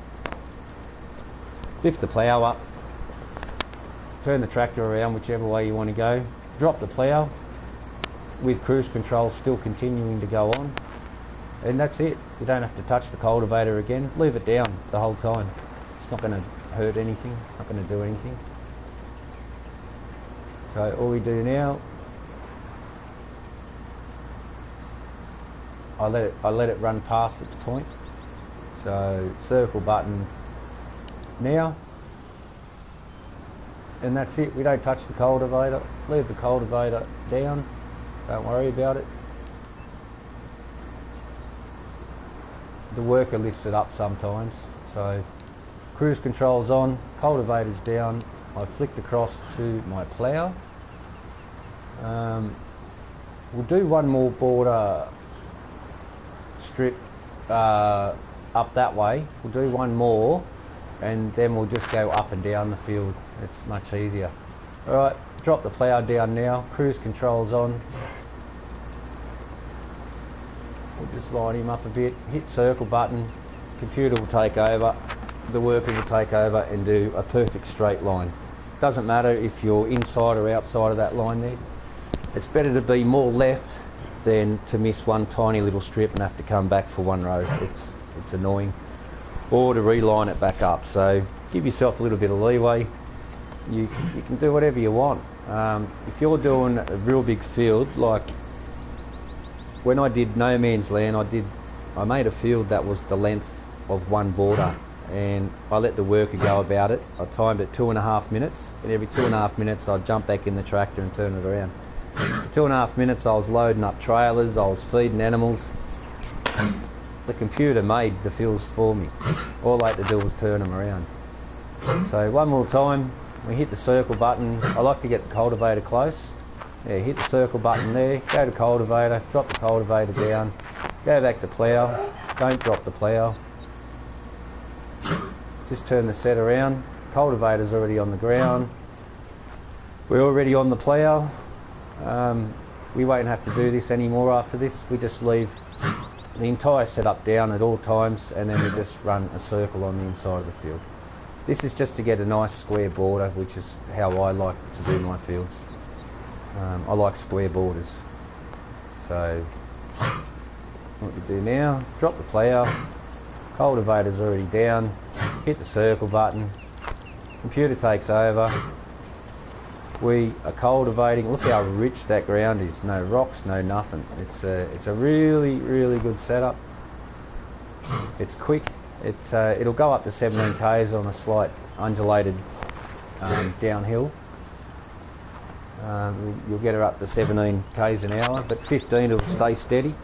lift the plough up, turn the tractor around whichever way you want to go, drop the plough with cruise control still continuing to go on, and that's it. You don't have to touch the cultivator again. Leave it down the whole time. It's not going to hurt anything. It's not going to do anything. So all we do now, I let it run past its point. So circle button now, and that's it. We don't touch the cultivator. Leave the cultivator down. Don't worry about it. The worker lifts it up sometimes. So cruise control's on, cultivator's down. I flicked across to my plough. We'll do one more border strip up that way. We'll do one more, and then we'll just go up and down the field. It's much easier. Alright, drop the plough down now, cruise control's on. We'll just line him up a bit, hit circle button, computer will take over, the worker will take over and do a perfect straight line. Doesn't matter if you're inside or outside of that line there. It's better to be more left than to miss one tiny little strip and have to come back for one row. It's annoying. Or to reline it back up. So give yourself a little bit of leeway. You can do whatever you want. If you're doing a real big field, like when I did no man's land, I made a field that was the length of one border, and I let the worker go about it. I timed it 2.5 minutes, and every 2.5 minutes I'd jump back in the tractor and turn it around. For 2.5 minutes I was loading up trailers, I was feeding animals. The computer made the fields for me. All I had to do was turn them around. So one more time, we hit the circle button. I like to get the cultivator close. Yeah, hit the circle button there, go to cultivator, drop the cultivator down, go back to plough, don't drop the plough. Just turn the set around, cultivator's already on the ground. We're already on the plough. We won't have to do this anymore after this. We just leave the entire setup down at all times, and then we just run a circle on the inside of the field. This is just to get a nice square border, which is how I like to do my fields. I like square borders. So what we do now, drop the plough, cultivator's already down, hit the circle button, computer takes over. We are cultivating. Look how rich that ground is. No rocks, no nothing. It's a really, really good setup. It's quick. It'll go up to 17 k's on a slight undulated downhill. You'll get her up to 17 k's an hour, but 15 will stay steady.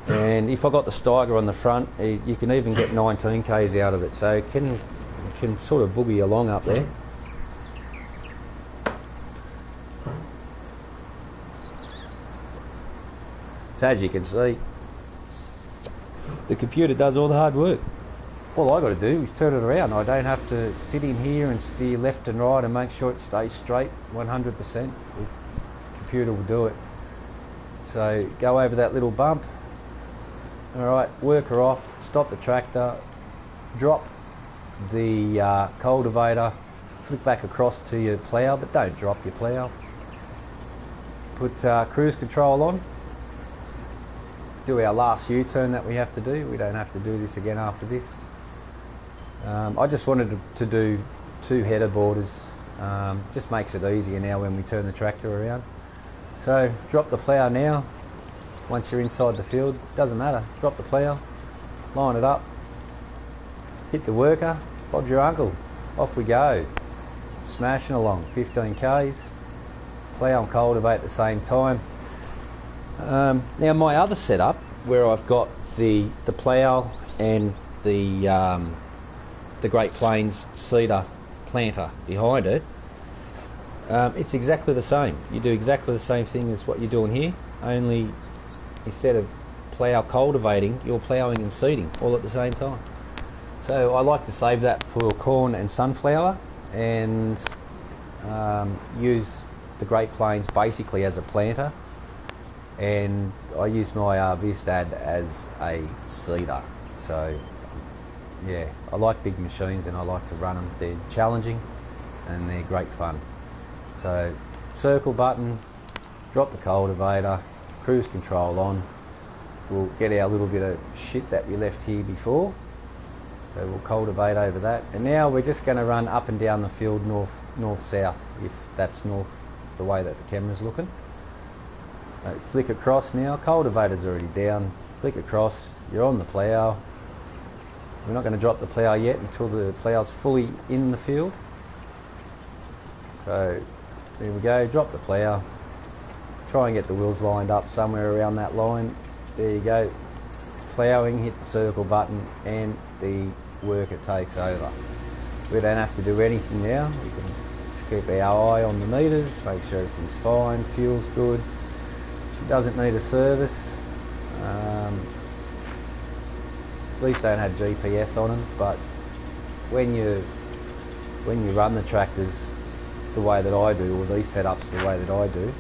And if I got the Steiger on the front, you can even get 19 k's out of it. So it can sort of boogie along up there. So as you can see, the computer does all the hard work. All I got to do is turn it around. I don't have to sit in here and steer left and right and make sure it stays straight 100%. The computer will do it. So go over that little bump. Alright, work her off, stop the tractor, drop the cultivator, flick back across to your plough, but don't drop your plough. Put cruise control on. Do our last U-turn that we have to do. We don't have to do this again after this. I just wanted to do 2 header borders. Just makes it easier now when we turn the tractor around. So drop the plough now. Once you're inside the field, doesn't matter. Drop the plough, line it up, hit the worker, bod your uncle. Off we go. Smashing along, 15 k's. Plough and cultivate at the same time. Now my other setup, where I've got the plough and the Great Plains cedar planter behind it, it's exactly the same. You do exactly the same thing as what you're doing here, only instead of plough cultivating, you're ploughing and seeding all at the same time. So I like to save that for corn and sunflower, and use the Great Plains basically as a planter, and I use my Vistad as a seeder. So yeah, I like big machines and I like to run them. They're challenging and they're great fun. So circle button, drop the cultivator, cruise control on. We'll get our little bit of shit that we left here before. So we'll cultivate over that. And now we're just going to run up and down the field north-south, if that's north the way that the camera's looking. Flick across now, cultivator's already down. Flick across, you're on the plough. We're not going to drop the plough yet until the plough's fully in the field. So there we go, drop the plough. Try and get the wheels lined up somewhere around that line. There you go. Ploughing, hit the circle button, and the worker takes over. We don't have to do anything now. We can just keep our eye on the meters, make sure everything's fine, fuel's good. She doesn't need a service. These don't have GPS on them, but when you run the tractors the way that I do, or these setups the way that I do,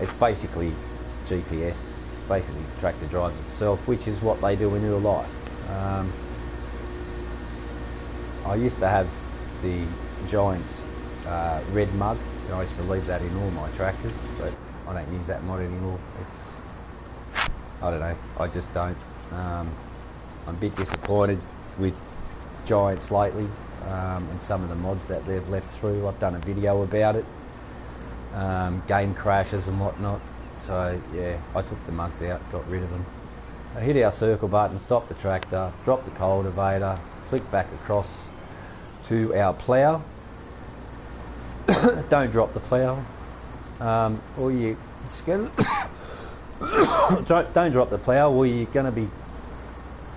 it's basically GPS. Basically the tractor drives itself, which is what they do in real life. I used to have the Giants red mug, and I used to leave that in all my tractors, but I don't use that mod anymore. I don't know, I just don't. I'm a bit disappointed with Giants lately, and some of the mods that they've left through. I've done a video about it, game crashes and whatnot. So yeah, I took the mugs out, got rid of them. I hit our circle button, stop the tractor, drop the cultivator, flick back across to our plough. Don't drop the plough, or you don't drop the plough, or you're going to be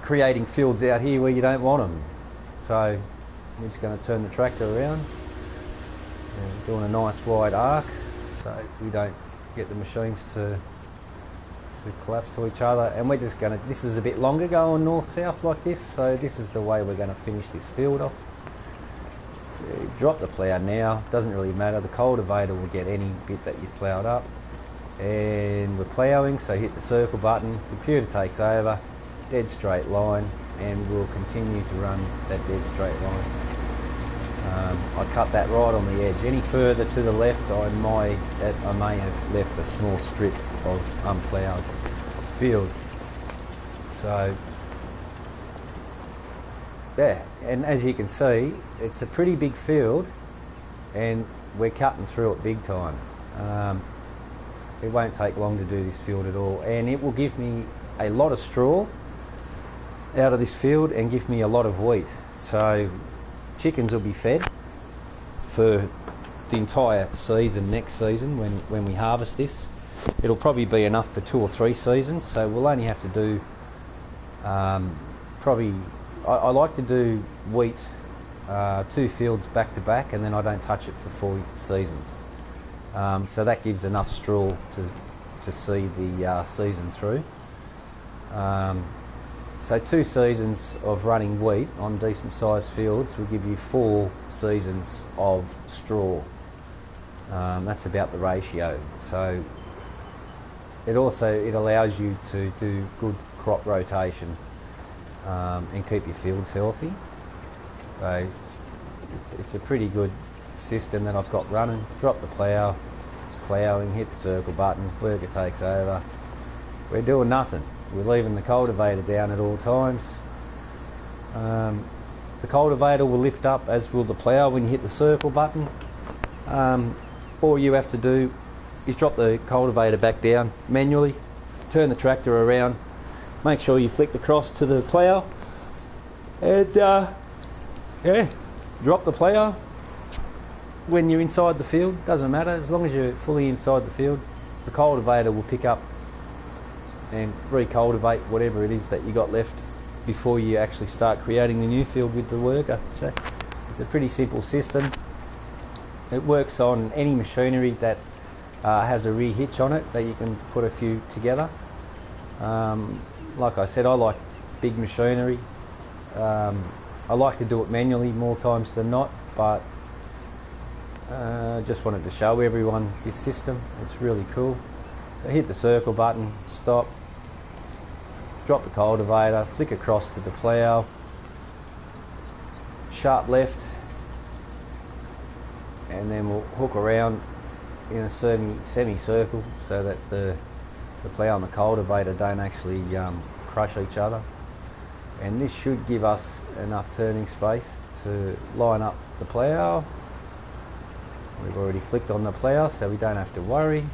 creating fields out here where you don't want them. So I'm just going to turn the tractor around and doing a nice wide arc so we don't get the machines to collapse to each other. And we're just going to, this is a bit longer going north-south like this, so this is the way we're going to finish this field off. Drop the plough now, doesn't really matter, the cultivator will get any bit that you've ploughed up. And we're ploughing, so hit the circle button, computer takes over, dead straight line, and we'll continue to run that dead straight line. I cut that right on the edge. Any further to the left, I may have left a small strip of unploughed field. So yeah, and as you can see, it's a pretty big field, and we're cutting through it big time. It won't take long to do this field at all, and it will give me a lot of straw out of this field and give me a lot of wheat. So chickens will be fed for the entire season next season when we harvest this. It'll probably be enough for 2 or 3 seasons, so we'll only have to do probably, I like to do wheat 2 fields back to back, and then I don't touch it for 4 seasons. So that gives enough straw to see the season through. So 2 seasons of running wheat on decent sized fields will give you 4 seasons of straw. That's about the ratio. So it allows you to do good crop rotation and keep your fields healthy. So it's a pretty good system that I've got running. Drop the plough, it's ploughing, hit the circle button, worker takes over. We're doing nothing. We're leaving the cultivator down at all times. The cultivator will lift up, as will the plough, when you hit the circle button. All you have to do is drop the cultivator back down manually, turn the tractor around, make sure you flick the cross to the plough, and yeah, drop the plough when you're inside the field. Doesn't matter, as long as you're fully inside the field, the cultivator will pick up and recultivate whatever it is that you got left before you actually start creating the new field with the worker. So it's a pretty simple system. It works on any machinery that has a rear hitch on it, that you can put a few together. Like I said, I like big machinery. I like to do it manually more times than not, but just wanted to show everyone this system. It's really cool. So hit the circle button, stop, drop the cultivator, flick across to the plough, sharp left, and then we'll hook around in a semi-circle so that the plough and the cultivator don't actually crush each other. And this should give us enough turning space to line up the plough. We've already flicked on the plough, so we don't have to worry.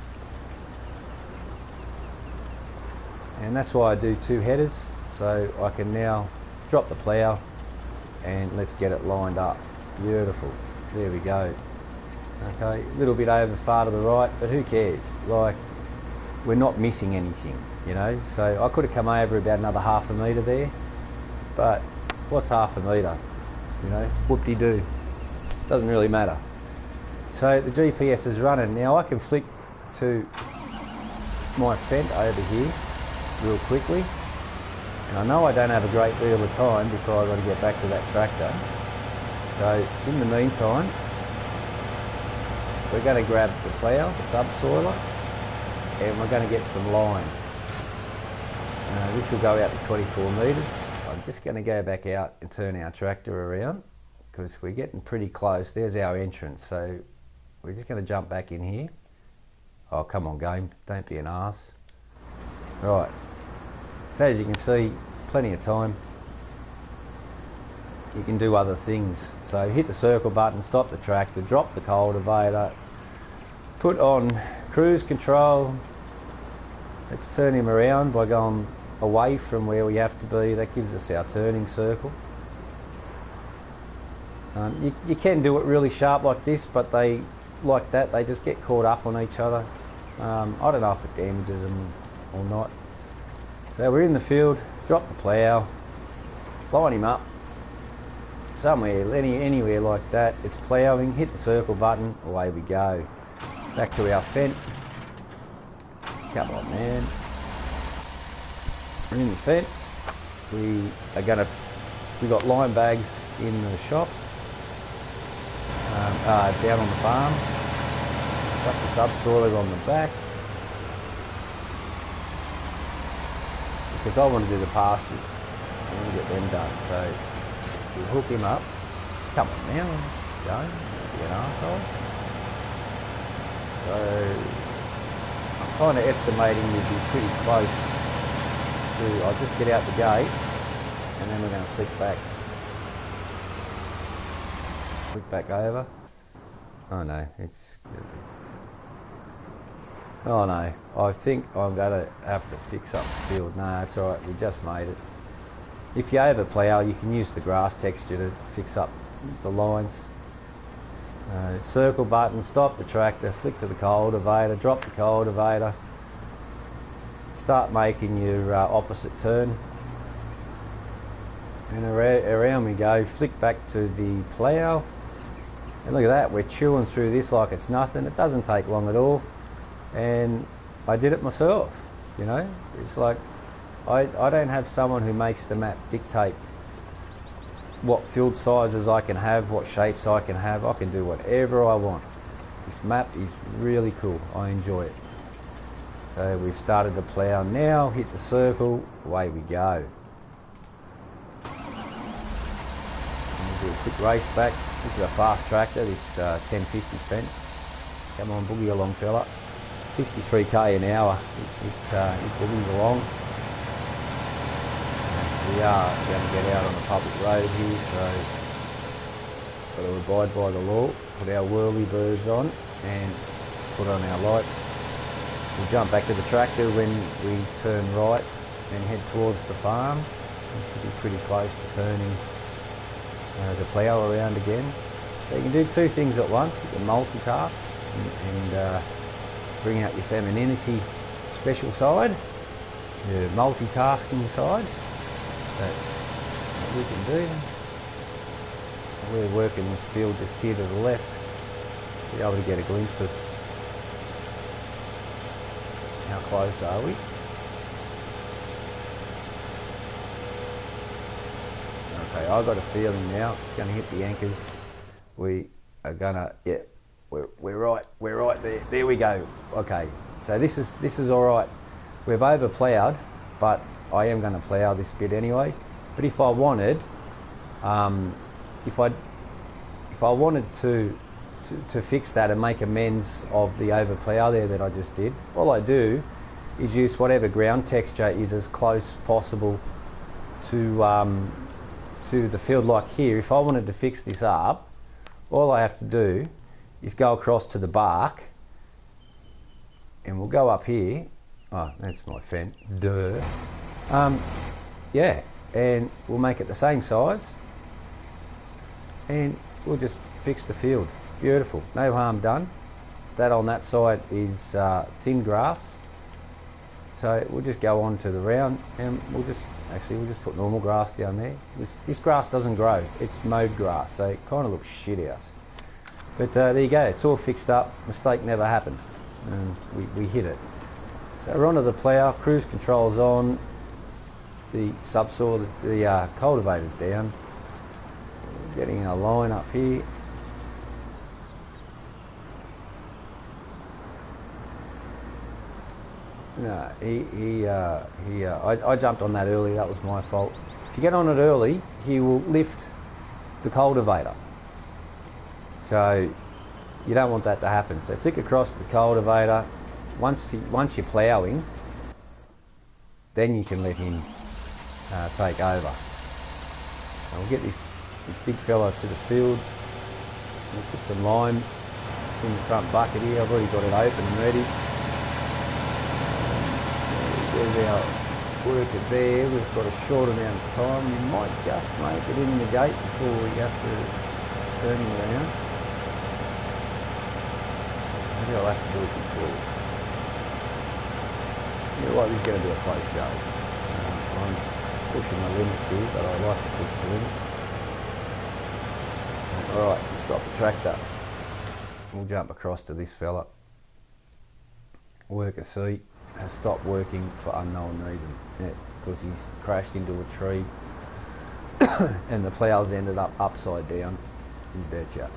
And that's why I do 2 headers, so I can now drop the plough and let's get it lined up. Beautiful. There we go. Okay, a little bit over far to the right, but who cares? Like, we're not missing anything, you know. So I could have come over about another ½ a metre there, but what's ½ a metre? You know, whoop-de-doo. Doesn't really matter. So the GPS is running. Now I can flick to my Fent over here real quickly, and I know I don't have a great deal of time before I've got to get back to that tractor. So in the meantime, we're going to grab the plough, the subsoiler, and we're going to get some line. This will go out to 24 metres. I'm just going to go back out and turn our tractor around because we're getting pretty close. There's our entrance, so we're just going to jump back in here. Oh, come on, game, don't be an arse. Right, so as you can see, plenty of time. You can do other things. So hit the circle button, stop the tractor, drop the cultivator, put on cruise control. Let's turn him around by going away from where we have to be. That gives us our turning circle. You can do it really sharp like this, but they just get caught up on each other. I don't know if it damages them or not. So we're in the field, drop the plough, line him up somewhere, anywhere like that. It's ploughing, hit the circle button, away we go. Back to our fent. Come on, man. We're in the fent. We got lime bags in the shop, down on the farm. Chuck the subsoiler on the back, because I want to do the pastures. I want to get them done. So we hook him up. Come on now, don't be an arsehole. So I'm kind of estimating we'd be pretty close to. I'll just get out the gate, and then we're going to flick back. Flick back over. Oh no, it's good. Oh no, I think I'm going to have to fix up the field. No, it's alright, we just made it. If you over plough, you can use the grass texture to fix up the lines. Circle button, stop the tractor, flick to the cultivator, drop the cultivator, start making your opposite turn. And around we go, flick back to the plough. And look at that, we're chewing through this like it's nothing. It doesn't take long at all. And I did it myself, you know. It's like I don't have someone who makes the map dictate what field sizes I can have, what shapes I can have. I can do whatever I want. This map is really cool. I enjoy it. So we've started to plough now, hit the circle, away we go. And we'll do a quick race back. This is a fast tractor, this 1050 Fendt. Come on, boogie along, fella. 63k an hour, it boogies along. And we are going to get out on the public road here, so got to abide by the law. Put our whirly birds on and put on our lights. We'll jump back to the tractor when we turn right and head towards the farm. We should be pretty close to turning the plough around again. So you can do two things at once. You can multitask and bring out your femininity special side, your multitasking side that we can do. We're working this field just here to the left. Be able to get a glimpse of how close are we. Okay, I've got a feeling now it's going to hit the anchors. We are going to, yeah. We're right there. There we go. Okay, so this is all right. We've over ploughed, but I am going to plough this bit anyway. But if I wanted, if I wanted to fix that and make amends of the over plough there that I just did, all I do is use whatever ground texture is as close possible to the field. Like here, if I wanted to fix this up, all I have to do is go across to the bark, and we'll go up here. Oh, that's my Fendt. Duh. Yeah, and we'll make it the same size, and we'll just fix the field. Beautiful. No harm done. That on that side is thin grass, so we'll just go on to the round, and we'll just put normal grass down there. This grass doesn't grow. It's mowed grass, so it kind of looks shit house. But there you go, it's all fixed up, mistake never happened, and we hit it. So we're onto the plough, cruise control's on, the subsoil, the cultivator's down, getting a line up here. No, I jumped on that early, that was my fault. If you get on it early, he will lift the cultivator. So you don't want that to happen. So flick across the cultivator. Once you're ploughing, then you can let him take over. So we'll get this big fella to the field. We'll put some lime in the front bucket here. I've already got it open and ready. There's our worker there. We've got a short amount of time. We might just make it in the gate before we have to turn him around. Maybe I'll have to do it before. You know what, this is going to be a close show. I'm pushing the limits here, but I like to push the limits. Alright, stop the tractor. We'll jump across to this fella. Worker C has stopped working for unknown reason. Because he's crashed into a tree and the plough's ended up upside down. You betcha.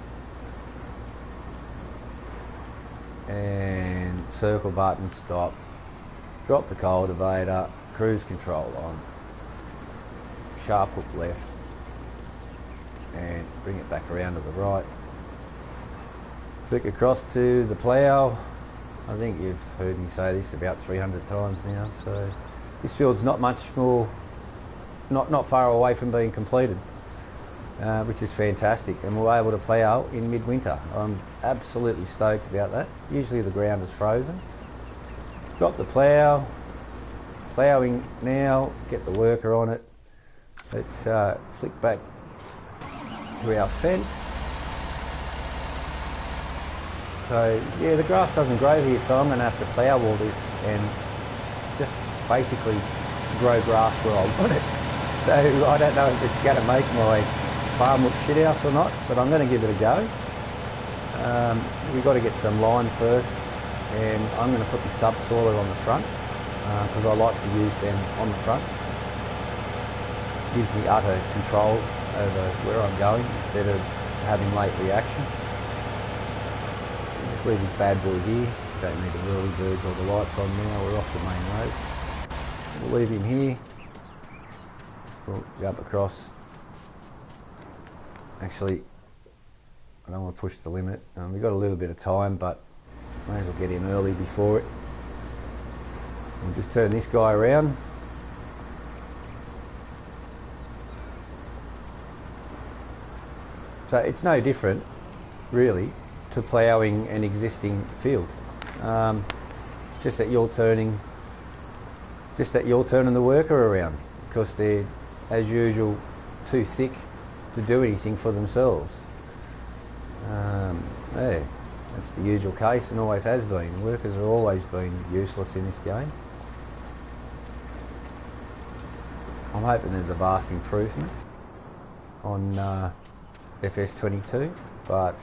And circle button, stop. Drop the cultivator, cruise control on. Sharp hook left. And bring it back around to the right. Flick across to the plough. I think you've heard me say this about 300 times now, so this field's not much more, not far away from being completed, which is fantastic, and we're able to plough in midwinter. I'm absolutely stoked about that. Usually the ground is frozen. Drop the plough, ploughing now, get the worker on it. Let's flick back to our fence. So yeah, the grass doesn't grow here, so I'm going to have to plough all this and just basically grow grass where I want it. So I don't know if it's going to make my farm look shit house or not, but I'm going to give it a go. We've got to get some lime first, and I'm going to put the subsoiler on the front because I like to use them on the front. Gives me utter control over where I'm going instead of having late reaction. Just leave this bad boy here. Don't need the whirly birds or the lights on now. We're off the main road. We'll leave him here. We'll jump across. Actually, I don't want to push the limit. We've got a little bit of time, but may as well get in early before it. We'll just turn this guy around. So it's no different, really, to ploughing an existing field. It's just that you're turning the worker around because they're, as usual, too thick to do anything for themselves. Yeah, that's the usual case and always has been. Workers have always been useless in this game. I'm hoping there's a vast improvement on FS22, but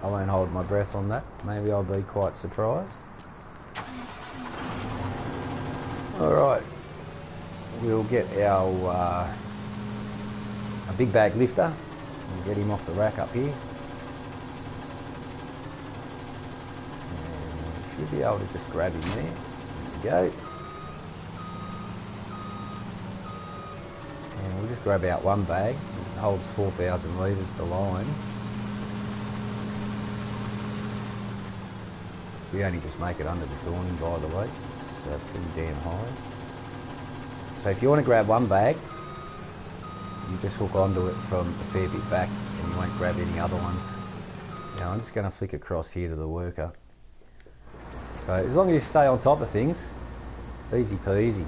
I won't hold my breath on that. Maybe I'll be quite surprised. Alright, we'll get our a big bag lifter and get him off the rack up here. And we should be able to just grab him there. There we go. And we'll just grab out one bag. It holds 4,000 litres to line. We only just make it under this awning, by the way. It's pretty damn high. So if you want to grab one bag, you just hook onto it from a fair bit back and you won't grab any other ones. Now I'm just going to flick across here to the worker. So as long as you stay on top of things, easy peasy.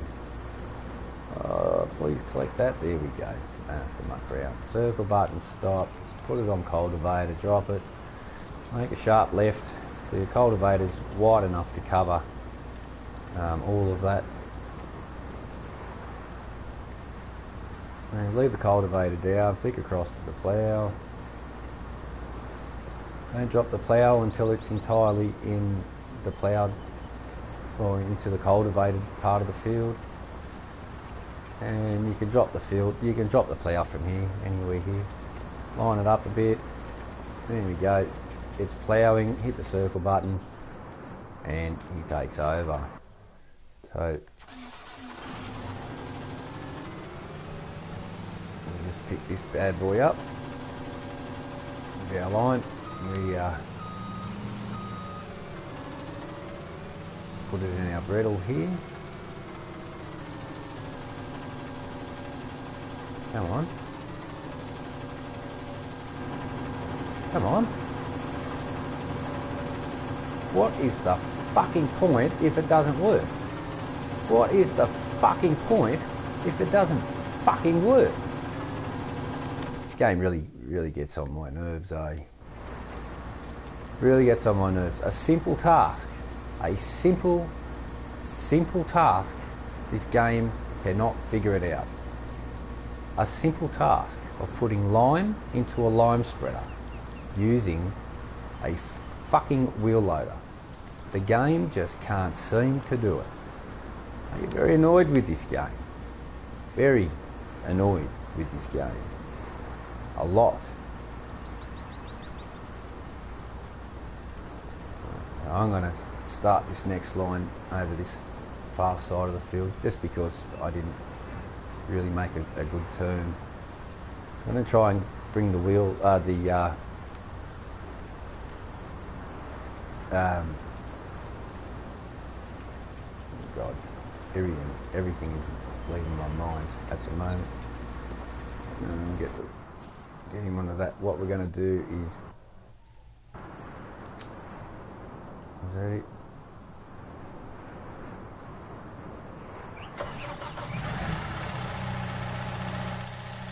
Please collect that. There we go. Don't have to muck around. Circle button, stop. Put it on cultivator, drop it. Make a sharp left. The cultivator's wide enough to cover all of that. And leave the cultivator down, flick across to the plough. Don't drop the plough until it's entirely in the ploughed or into the cultivated part of the field. And you can drop the plough from here, anywhere here. Line it up a bit. There we go. It's ploughing, hit the circle button, and he takes over. So we'll just pick this bad boy up. our line. We put it in our brettle here. Come on. Come on. What is the fucking point if it doesn't work? What is the fucking point if it doesn't fucking work? This game really gets on my nerves, eh? Really gets on my nerves. A simple task. A simple task. This game cannot figure it out. A simple task of putting lime into a lime spreader using a fucking wheel loader. The game just can't seem to do it. I get very annoyed with this game. Very annoyed with this game. A lot. Now I'm going to start this next line over this far side of the field just because I didn't really make a good turn. I'm going to try and bring the wheel, God, everything is leaving my mind at the moment. Get him onto that. What we're going to do is that it?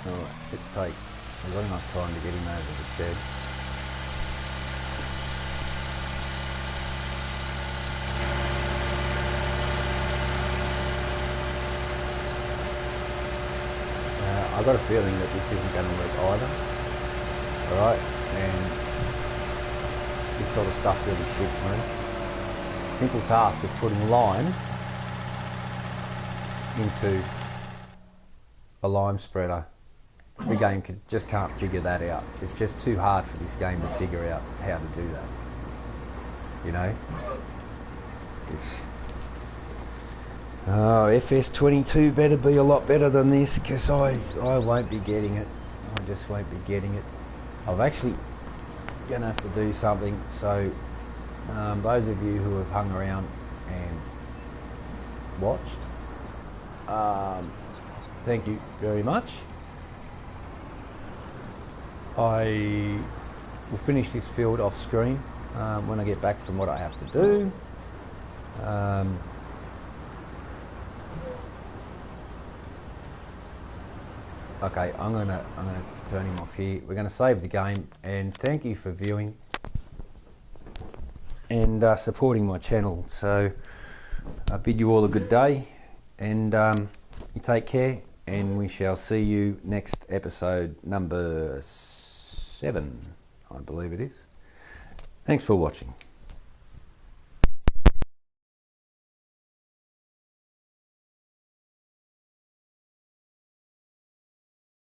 Alright, let's take, I've got enough time to get him over the shed. I've got a feeling that this isn't going to work either. Alright, and this sort of stuff really shits me. Simple task of putting lime into a lime spreader. The game just can't figure that out. It's just too hard for this game to figure out how to do that. You know? Oh, FS22 better be a lot better than this, because I won't be getting it. I just won't be getting it. I'm actually going to have to do something. So those of you who have hung around and watched, thank you very much. I will finish this field off screen when I get back from what I have to do. Okay, I'm gonna turn him off here. We're gonna save the game, and thank you for viewing and supporting my channel. So I bid you all a good day, and you take care, and we shall see you next episode number 7, I believe it is. Thanks for watching.